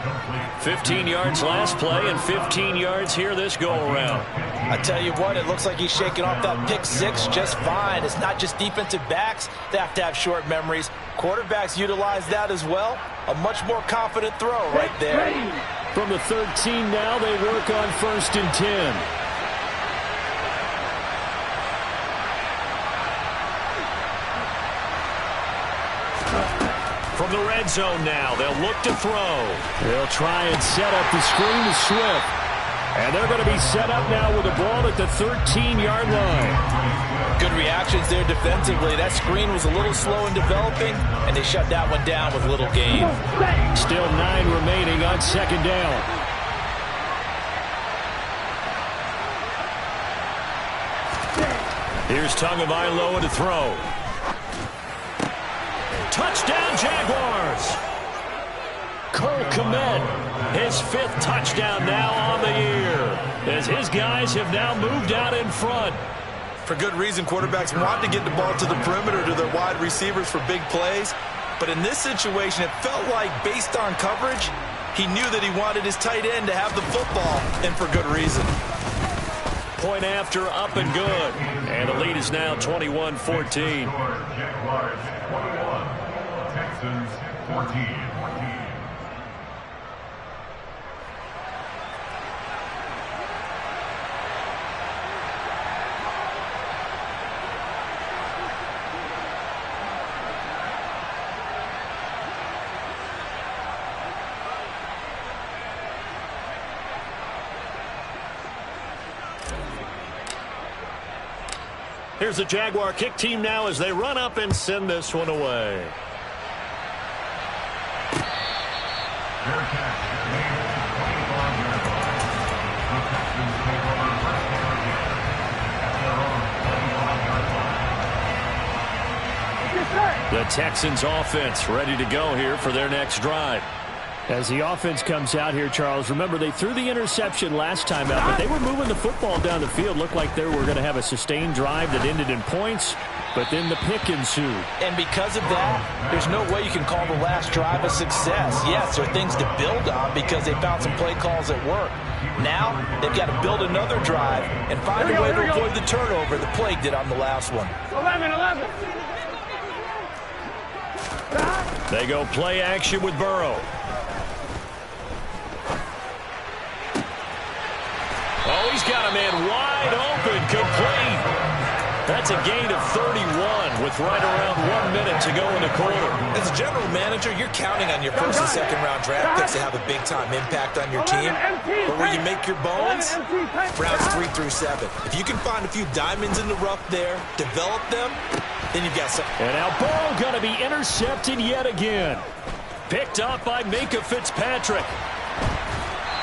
15 yards last play and 15 yards here this go-around. I tell you what, it looks like he's shaking off that pick six just fine. It's not just defensive backs that have to have short memories. Quarterbacks utilize that as well. A much more confident throw right there. From the 13 now, they work on first and 10. From from the red zone now. They'll look to throw. They'll try and set up the screen to Swift. And they're going to be set up now with the ball at the 13-yard line. Good reactions there defensively. That screen was a little slow in developing, and they shut that one down with little gain. Still 9 remaining on second down. Here's Tagovailoa to throw. Touchdown, Jaguars! Cole Kmet, his 5th touchdown now on the year, as his guys have now moved out in front. For good reason, quarterbacks want to get the ball to the perimeter to their wide receivers for big plays. But in this situation, it felt like, based on coverage, he knew that he wanted his tight end to have the football, and for good reason. Point after, up and good. And the lead is now 21-14. Jaguars 21, Texans 14. Here's the Jaguar kick team now as they run up and send this one away. The Texans offense ready to go here for their next drive. As the offense comes out here, Charles, remember they threw the interception last time out, but they were moving the football down the field. Looked like they were going to have a sustained drive that ended in points, but then the pick ensued. And because of that, there's no way you can call the last drive a success. Yes, there are things to build on because they found some play calls that work. Now, they've got to build another drive and find a way to avoid the turnover the Plague did on the last one. 11. They go play action with Burrow. Oh, he's got a man wide open, complete. That's a gain of 31 with right around 1 minute to go in the quarter. As a general manager, you're counting on your first and second round draft picks to have a big-time impact on your team. But where you make your bones, rounds 3 through 7. If you can find a few diamonds in the rough there, develop them, then you've got something. And now Burrow going to be intercepted yet again. Picked up by Minkah Fitzpatrick.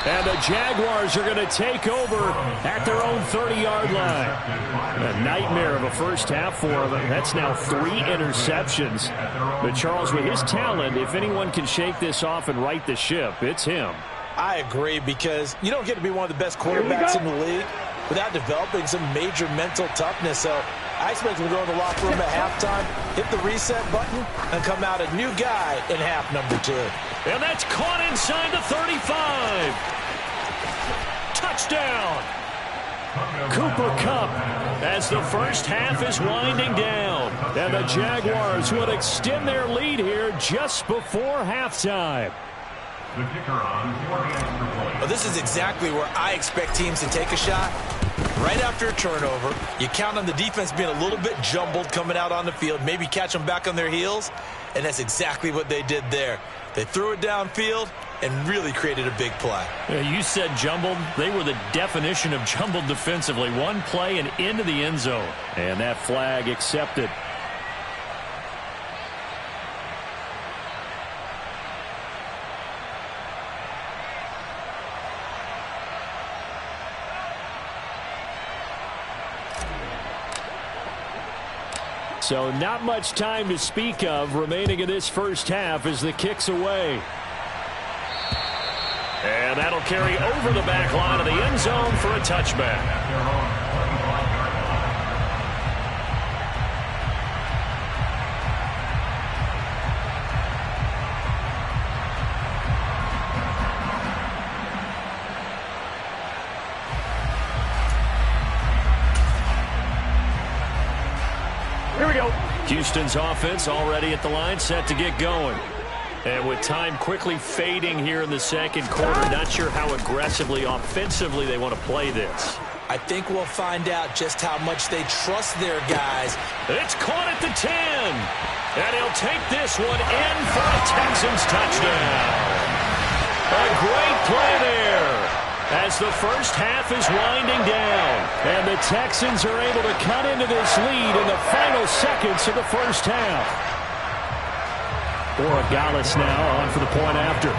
And the Jaguars are going to take over at their own 30-yard line. A nightmare of a first half for them. That's now 3 interceptions. But Charles, with his talent, if anyone can shake this off and right the ship, it's him. I agree, because you don't get to be one of the best quarterbacks in the league without developing some major mental toughness. So I expect him to go in the locker room at halftime, hit the reset button, and come out a new guy in half number 2. And that's caught inside the 35. Touchdown. Cooper Kupp as the first half is winding down. And the Jaguars would extend their lead here just before halftime. Well, this is exactly where I expect teams to take a shot. Right after a turnover, you count on the defense being a little bit jumbled coming out on the field, maybe catch them back on their heels, and that's exactly what they did there. They threw it downfield and really created a big play. You said jumbled. They were the definition of jumbled defensively. One play and into the end zone. And that flag accepted. So not much time to speak of remaining in this first half as the kick's away. And that'll carry over the back line of the end zone for a touchback. Here we go. Houston's offense already at the line, set to get going. And with time quickly fading here in the second quarter, not sure how aggressively, offensively they want to play this. I think we'll find out just how much they trust their guys. It's caught at the 10. And he'll take this one in for a Texans touchdown. A great play there as the first half is winding down. And the Texans are able to cut into this lead in the final seconds of the first half. Gallus now on for the point after.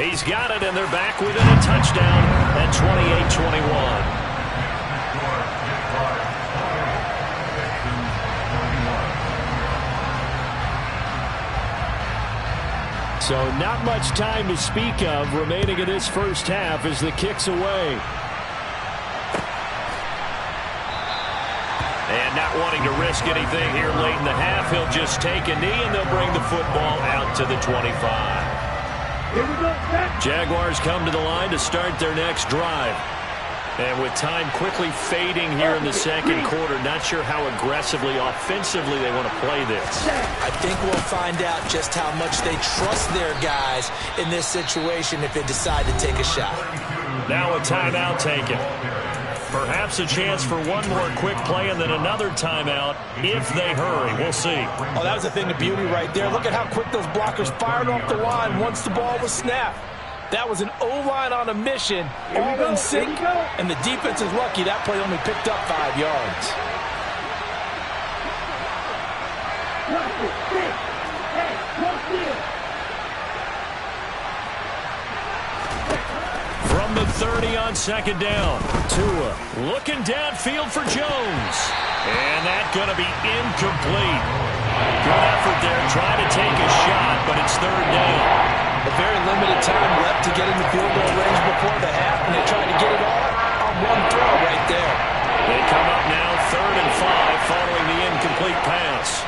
He's got it, and they're back within a touchdown at 28-21. So not much time to speak of remaining in this first half as the kick's away. And not wanting to risk anything here late in the half, he'll just take a knee, and they'll bring the football out to the 25. Jaguars come to the line to start their next drive. And with time quickly fading here in the second quarter, not sure how aggressively, offensively they want to play this. I think we'll find out just how much they trust their guys in this situation if they decide to take a shot. Now a timeout taken. Perhaps a chance for one more quick play and then another timeout if they hurry. We'll see. Oh, that was a thing of beauty right there. Look at how quick those blockers fired off the line once the ball was snapped. That was an O-line on a mission, all in sync, and the defense is lucky that play only picked up 5 yards. From the 30 on second down, Tua looking downfield for Jones. And that's going to be incomplete. Good effort there, trying to take a shot, but it's third down. A very limited time left to get in the field goal range before the half, and they tried to get it all on one throw right there. They come up now 3rd and 5 following the incomplete pass.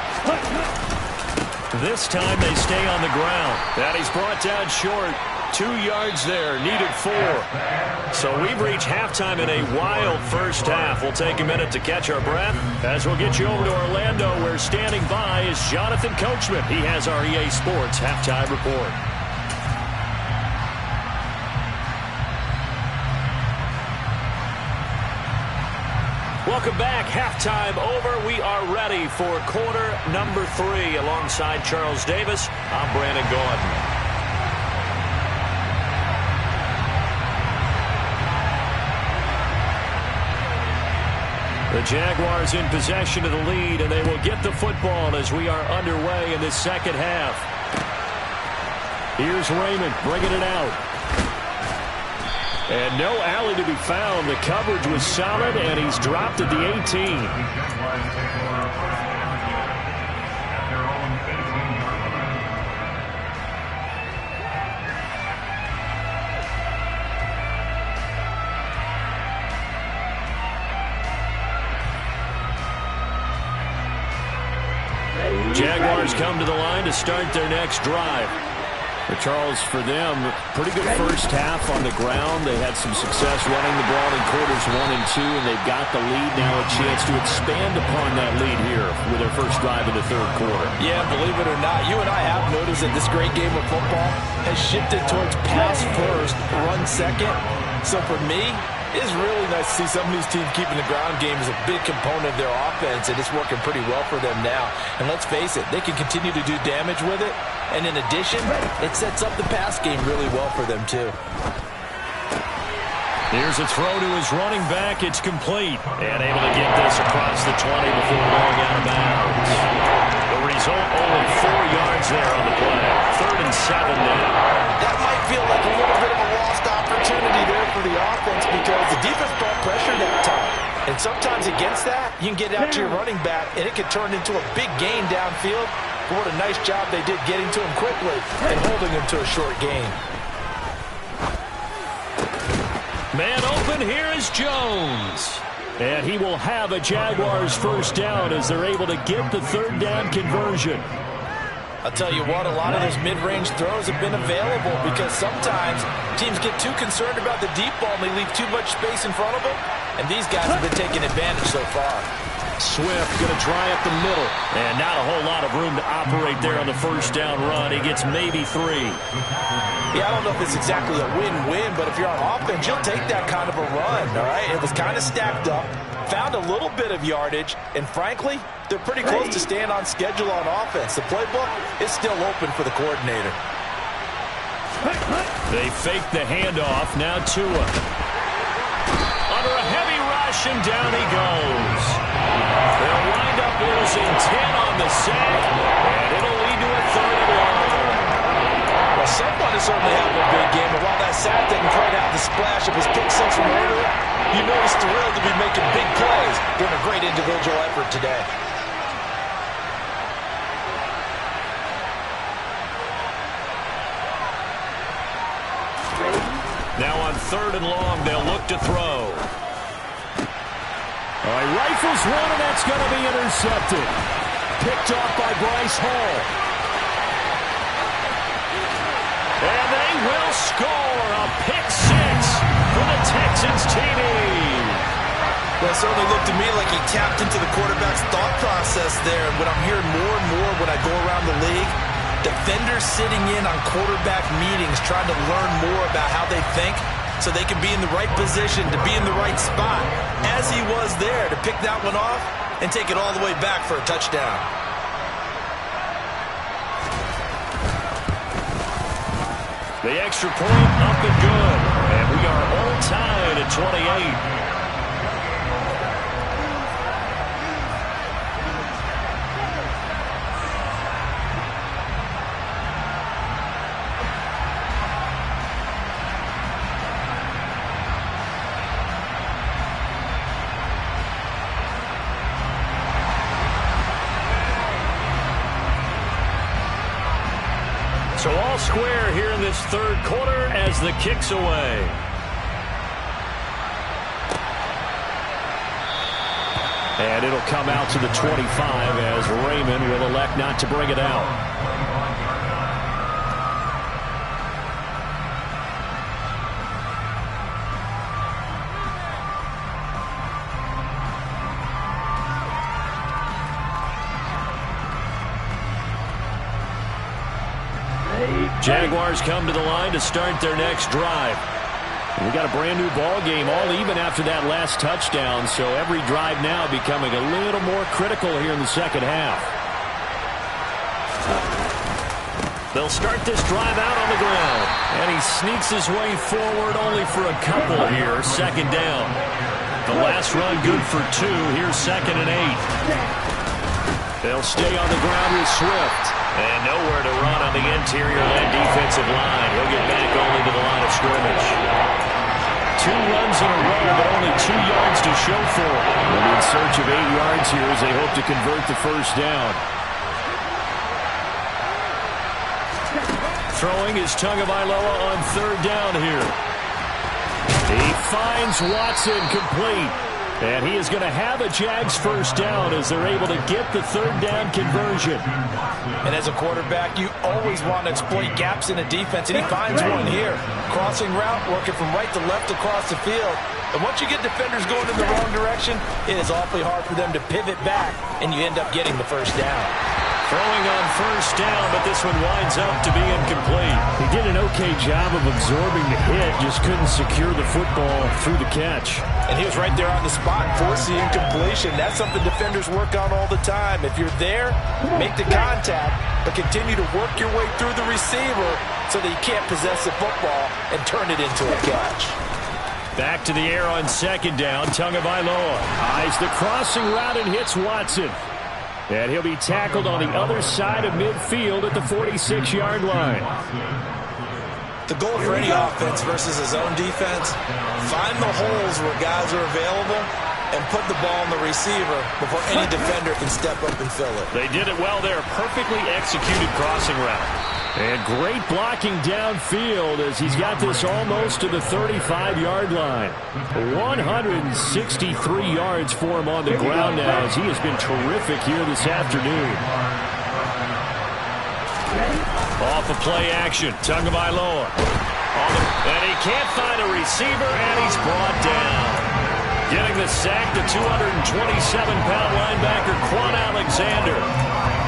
This time they stay on the ground. And he's brought down short. 2 yards there, needed 4. So we've reached halftime in a wild first half. We'll take a minute to catch our breath as we'll get you over to Orlando, where standing by is Jonathan Coachman. He has our EA Sports halftime report. Welcome back. Halftime over. We are ready for quarter number 3. Alongside Charles Davis, I'm Brandon Gaudin. The Jaguars in possession of the lead, and they will get the football as we are underway in this second half. Here's Raymond bringing it out. And no alley to be found. The coverage was solid, and he's dropped at the 18. Jaguars come to the line to start their next drive. But Charles, for them, pretty good first half on the ground. They had some success running the ball in quarters 1 and 2, and they've got the lead now, a chance to expand upon that lead here with their first drive in the third quarter. Yeah, believe it or not, you and I have noticed that this great game of football has shifted towards pass first, run second. So for me, it's really nice to see some of these teams keeping the ground game as a big component of their offense, and it's working pretty well for them now. And let's face it, they can continue to do damage with it. And in addition, it sets up the pass game really well for them, too. Here's a throw to his running back. It's complete. And able to get this across the 20 before going out of bounds. The result, only 4 yards there on the play. 3rd and 7 now. That might feel like a little bit of a lost opportunity there for the offense because the defense brought pressure that time. And sometimes against that, you can get out to your running back, and it can turn into a big gain downfield. But what a nice job they did getting to him quickly and holding him to a short gain. Man open, here is Jones. And he will have a Jaguars first down as they're able to get the third down conversion. I'll tell you what, a lot of those mid-range throws have been available because sometimes teams get too concerned about the deep ball and they leave too much space in front of them. And these guys have been taking advantage so far. Swift going to try up the middle. And not a whole lot of room to operate there on the first down run. He gets maybe 3. Yeah, I don't know if it's exactly a win-win, but if you're on offense, you'll take that kind of a run, all right? It was kind of stacked up, found a little bit of yardage, and frankly, they're pretty close to staying on schedule on offense. The playbook is still open for the coordinator. They fake the handoff. Now Tua. Under a heavy rush, and down he goes. They'll wind up losing 10 on the sack, and it'll lead to a 3rd and long. Well, someone is certainly having a big game, and while that sack didn't quite have the splash of his pick six from earlier, you know he's thrilled to be making big plays during a great individual effort today. Now on 3rd and long, they'll look to throw. All right, rifles one, and that's going to be intercepted. Picked off by Bryce Hall. And they will score a pick 6 for the Texans TD. Well, it certainly looked to me like he tapped into the quarterback's thought process there. And what I'm hearing more and more when I go around the league, defenders sitting in on quarterback meetings trying to learn more about how they think so they can be in the right position to be in the right spot, as he was there to pick that one off and take it all the way back for a touchdown. The extra point up and good. And we are all tied at 28. So all square here in this 3rd quarter as the kick's away. And it'll come out to the 25 as Raymond will elect not to bring it out. Jaguars come to the line to start their next drive. We got a brand new ball game, all even after that last touchdown, so every drive now becoming a little more critical here in the second half. They'll start this drive out on the ground, and he sneaks his way forward only for a couple here, 2nd down. The last run good for 2. Here's 2nd and 8. They'll stay on the ground with Swift. And nowhere to run on the interior of that defensive line. He'll get back only to the line of scrimmage. 2 runs in a row, but only 2 yards to show for it. They'll be in search of 8 yards here as they hope to convert the first down. Throwing is Tagovailoa on 3rd down here. He finds Watson complete. And he is going to have a Jags first down as they're able to get the 3rd down conversion. And as a quarterback, you always want to exploit gaps in a defense, and he finds one here. Crossing route, working from right to left across the field. And once you get defenders going in the wrong direction, it is awfully hard for them to pivot back, and you end up getting the first down. Throwing on first down, but this one winds up to be incomplete. He did an okay job of absorbing the hit, just couldn't secure the football through the catch. And he was right there on the spot, forcing incompletion. That's something defenders work on all the time. If you're there, make the contact, but continue to work your way through the receiver so that you can't possess the football and turn it into a catch. Back to the air on 2nd down, Tagovailoa eyes the crossing route and hits Watson. And he'll be tackled on the other side of midfield at the 46-yard line. The goal for any offense versus his own defense, find the holes where guys are available and put the ball on the receiver before any defender can step up and fill it. They did it well there. Perfectly executed crossing route. And great blocking downfield as he's got this almost to the 35-yard line. 163 yards for him on the ground now as he has been terrific here this afternoon. Off of play action, Tagovailoa. And he can't find a receiver, and he's brought down. Getting the sack, the 227-pound linebacker, Quan Alexander.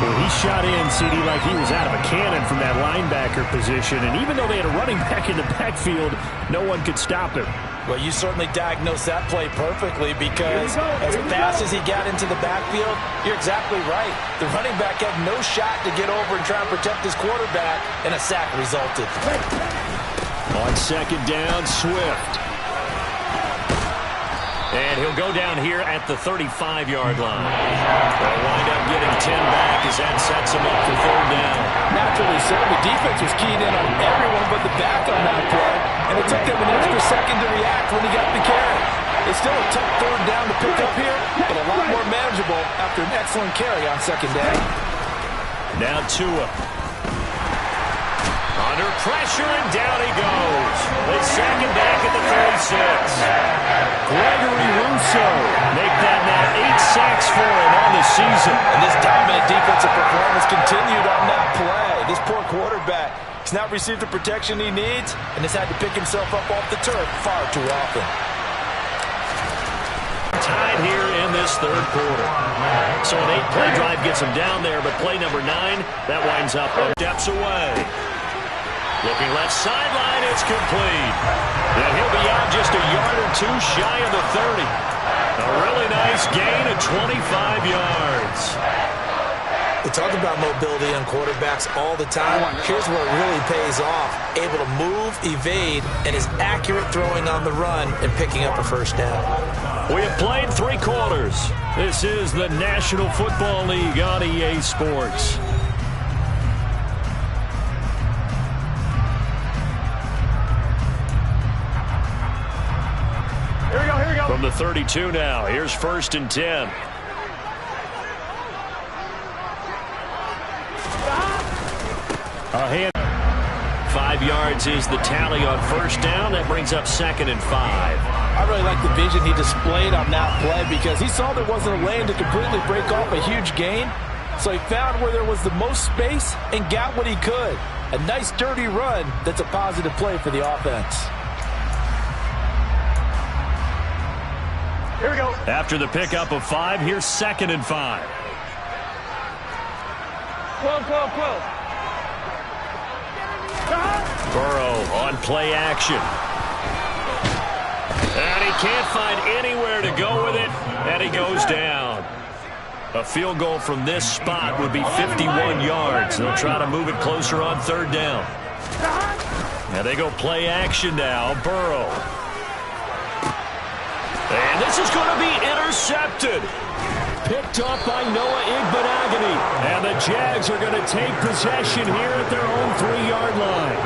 Well, he shot in, CD, like he was out of a cannon from that linebacker position. And even though they had a running back in the backfield, no one could stop him. Well, you certainly diagnosed that play perfectly because as fast as he got into the backfield, you're exactly right. The running back had no shot to get over and try and protect his quarterback, and a sack resulted. On second down, Swift. And he'll go down here at the 35-yard line. They'll wind up getting 10 back as that sets him up for third down. Naturally so. The defense was keyed in on everyone but the back on that play, and it took them an extra second to react when he got the carry. It's still a tough third down to pick up here, but a lot more manageable after an excellent carry on second down. Now Tua. Under pressure, and down he goes. They sack him back at the 36. Gregory Rousseau. Make that now 8 sacks for him on the season. And this dominant defensive performance continued on that play. This poor quarterback has not received the protection he needs and has had to pick himself up off the turf far too often. Tied here in this third quarter. So an 8-play drive gets him down there, but play number 9, that winds up steps away. Looking left sideline, it's complete. And he'll be out just a yard or two shy of the 30. A really nice gain of 25 yards. We talk about mobility on quarterbacks all the time. Here's where it really pays off. Able to move, evade, and is accurate throwing on the run and picking up a first down. We have played 3 quarters. This is the National Football League on EA Sports. From the 32 now, here's 1st and 10. A hand. 5 yards is the tally on first down. That brings up 2nd and 5. I really like the vision he displayed on that play because he saw there wasn't a lane to completely break off a huge gain. So he found where there was the most space and got what he could. A nice dirty run that's a positive play for the offense. Here we go. After the pickup of 5, here's 2nd and 5. 12. Burrow on play action. And he can't find anywhere to go with it, and he goes down. A field goal from this spot would be 51 yards. They'll try to move it closer on 3rd down. Now they go play action now. Burrow. And this is going to be intercepted. Picked up by Noah Igbenogany. And the Jags are going to take possession here at their own 3-yard line.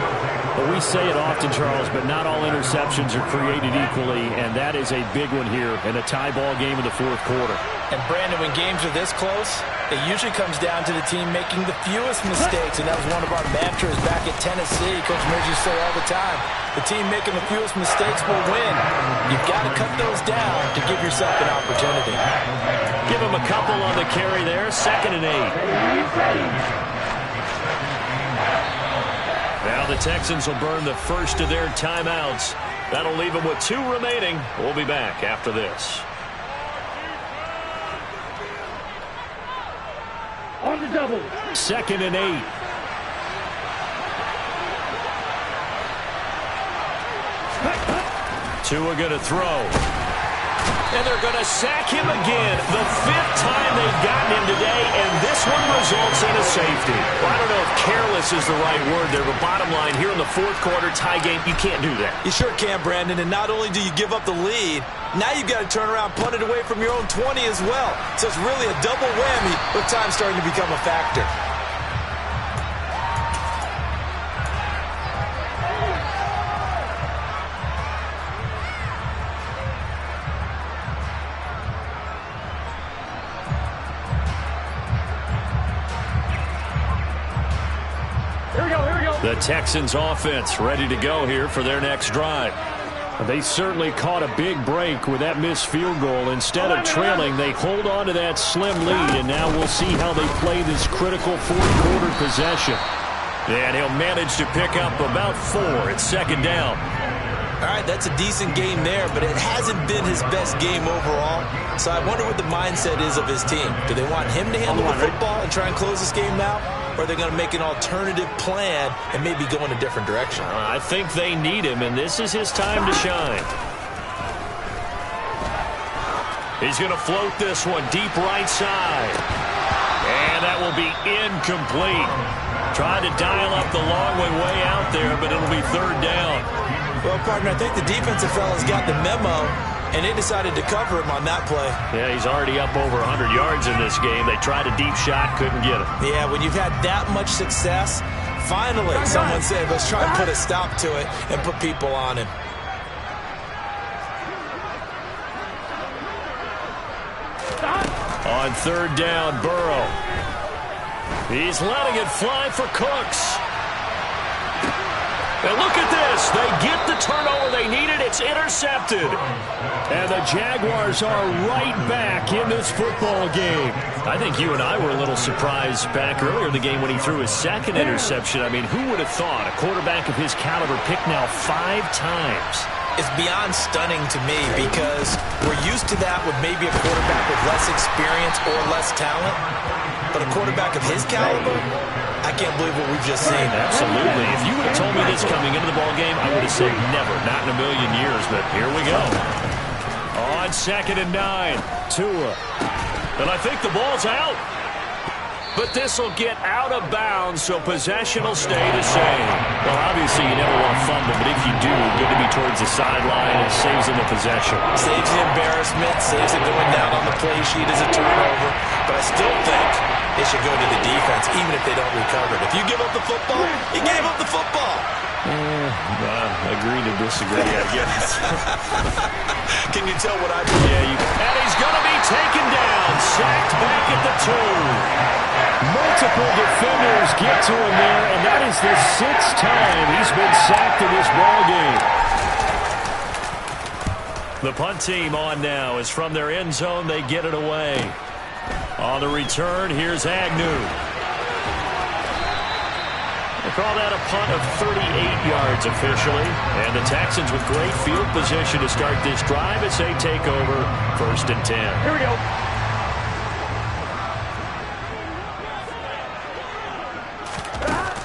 Well, we say it often, Charles, but not all interceptions are created equally, and that is a big one here in a tie ball game in the 4th quarter. And, Brandon, when games are this close, it usually comes down to the team making the fewest mistakes, and that was one of our mantras back at Tennessee. Coach Mears used to say all the time, the team making the fewest mistakes will win. You've got to cut those down to give yourself an opportunity. Give him a couple on the carry there, 2nd and 8. Now the Texans will burn the first of their timeouts. That'll leave them with 2 remaining. We'll be back after this. On the double. 2nd and 8. Tua going to throw. And they're going to sack him again. The 5th time they've gotten him today, and this one results in a safety. Well, I don't know if careless is the right word there, but bottom line, here in the 4th quarter, tie game, you can't do that. You sure can, Brandon, and not only do you give up the lead, now you've got to turn around, punt it away from your own 20 as well. So it's really a double whammy with time starting to become a factor. The Texans offense ready to go here for their next drive. They certainly caught a big break with that missed field goal. Instead of trailing, they hold on to that slim lead, and now we'll see how they play this critical 4th quarter possession. And he'll manage to pick up about 4 at 2nd down. All right, that's a decent game there, but it hasn't been his best game overall. So I wonder what the mindset is of his team. Do they want him to handle the football and try and close this game out? Or are they going to make an alternative plan and maybe go in a different direction? I think they need him, and this is his time to shine. He's going to float this one deep right side. And that will be incomplete. Tried to dial up the long way out there, but it'll be third down. Well, partner, I think the defensive fellas got the memo, and they decided to cover him on that play. Yeah, he's already up over 100 yards in this game. They tried a deep shot, couldn't get him. Yeah, when you've had that much success, finally someone said, let's try and put a stop to it and put people on him. On third down, Burrow. He's letting it fly for Cooks. And look at this. They get the turnover they needed. It's intercepted. And the Jaguars are right back in this football game. I think you and I were a little surprised back earlier in the game when he threw his second interception. I mean, who would have thought a quarterback of his caliber picked now 5 times? It's beyond stunning to me because we're used to that with maybe a quarterback with less experience or less talent. But a quarterback of his caliber, I can't believe what we've just seen. Absolutely. If you would have told me this coming into the ballgame, I would have said never, not in a million years. But here we go. On 2nd and 9, Tua. And I think the ball's out. But this will get out of bounds, so possession will stay the same. Well, obviously, you never want to fumble, but if you do, good to be towards the sideline. It saves them a possession. Saves the embarrassment, saves it going down on the play sheet as a turnover. But I still think it should go to the defense, even if they don't recover it. If you give up the football, you gave up the football. Agree to disagree, I guess. Can you tell what I mean? Yeah, and he's going to be taken down. Sacked back at the 2. Multiple defenders get to him there, and that is the 6th time he's been sacked in this ballgame. The punt team on now is from their end zone. They get it away. On the return, here's Agnew. They call that a punt of 38 yards officially. And the Texans with great field position to start this drive as they take over 1st and 10. Here we go.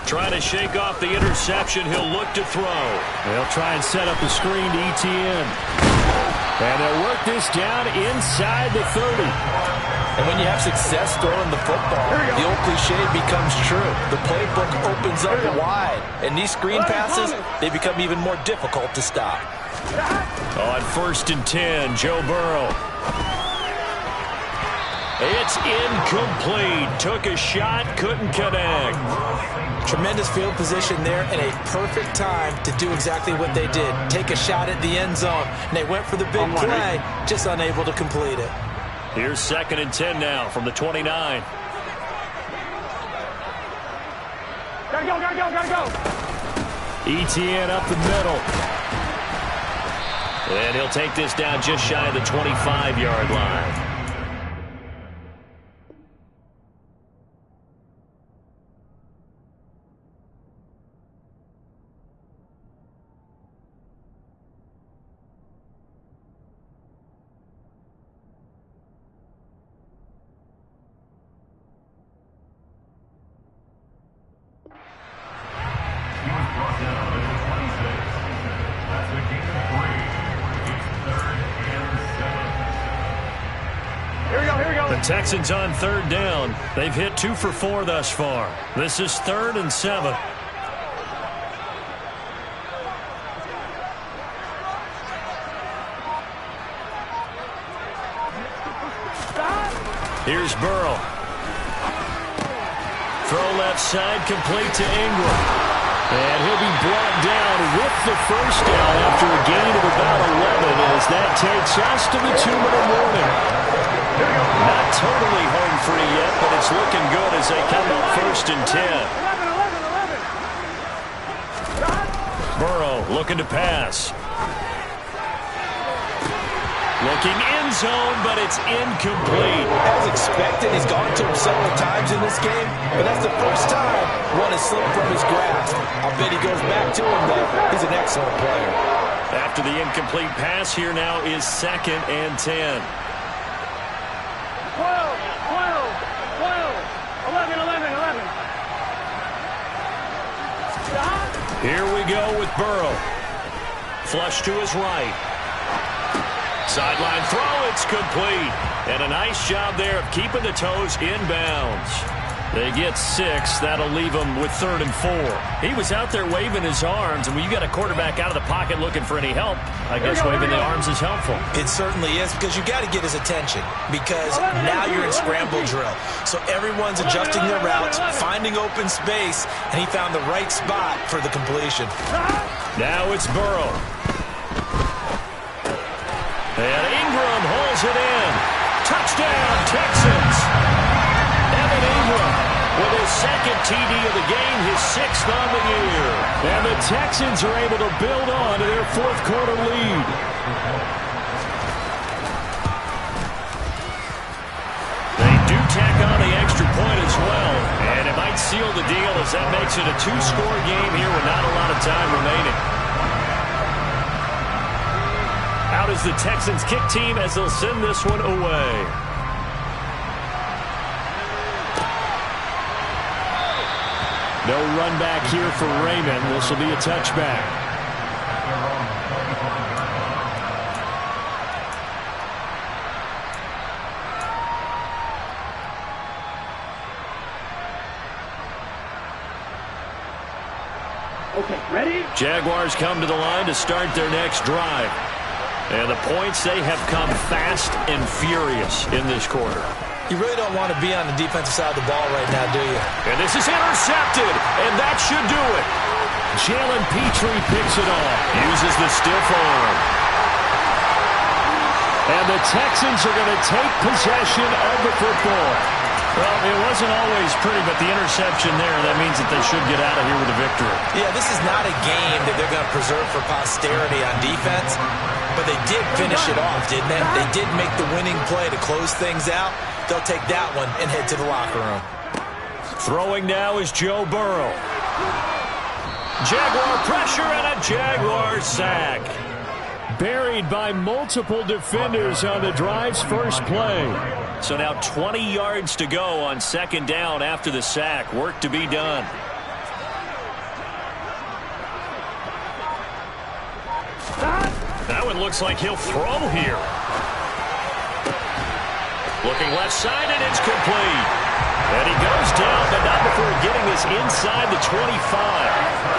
Trying to shake off the interception. He'll look to throw. They'll try and set up the screen to ETN. And they'll work this down inside the 30. And when you have success throwing the football, the old cliche becomes true. The playbook opens up wide. And these screen passes, they become even more difficult to stop. On 1st and 10, Joe Burrow. It's incomplete. Took a shot, couldn't connect. Tremendous field position there and a perfect time to do exactly what they did. Take a shot at the end zone. And they went for the big play, just unable to complete it. Here's 2nd and 10 now from the 29. Gotta go, gotta go, gotta go. ETN up the middle. And he'll take this down just shy of the 25-yard line. The Texans on 3rd down. They've hit 2 for 4 thus far. This is 3rd and 7. Here's Burrow. Throw left side, complete to Ingram. And he'll be brought down with the first down after a gain of about 11 as that takes us to the 2-minute warning. Not totally home free yet, but it's looking good as they come up 1st and 10. Burrow looking to pass. Looking end zone, but it's incomplete. As expected, he's gone to him several times in this game, but that's the first time one has slipped from his grasp. I'll bet he goes back to him, though. He's an excellent player. After the incomplete pass, here now is 2nd and 10. 12, 11, 11. Here we go with Burrow. Flush to his right. Sideline throw, it's complete. And a nice job there of keeping the toes inbounds. They get 6. That'll leave them with 3rd and 4. He was out there waving his arms, and when you got a quarterback out of the pocket looking for any help, I guess waving the arms is helpful. It certainly is, because you got to get his attention, because now you're in scramble drill. So everyone's adjusting their routes, finding open space, and he found the right spot for the completion. Now it's Burrow. And Ingram holds it in. Touchdown, Texans. Evan Ingram with his 2nd TD of the game, his 6th on the year. And the Texans are able to build on to their 4th quarter lead. They do tack on the extra point as well. And it might seal the deal as that makes it a 2-score game here with not a lot of time remaining. Out is the Texans kick team as they'll send this one away. No run back here for Raymond. This will be a touchback. Okay, ready? Jaguars come to the line to start their next drive. And the points, they have come fast and furious in this quarter. You really don't want to be on the defensive side of the ball right now, do you? And this is intercepted, and that should do it. Jalen Petrie picks it off, uses the stiff arm. And the Texans are going to take possession of the football. Well, it wasn't always pretty, but the interception there, that means that they should get out of here with a victory. Yeah, this is not a game that they're going to preserve for posterity on defense, but they did finish it off, didn't they? They did make the winning play to close things out. They'll take that one and head to the locker room. Throwing now is Joe Burrow. Jaguar pressure and a Jaguar sack. Buried by multiple defenders on the drive's first play. So now 20 yards to go on 2nd down after the sack. Work to be done. That one looks like he'll throw here. Looking left side, and it's complete. And he goes down, but not before getting this inside the 25.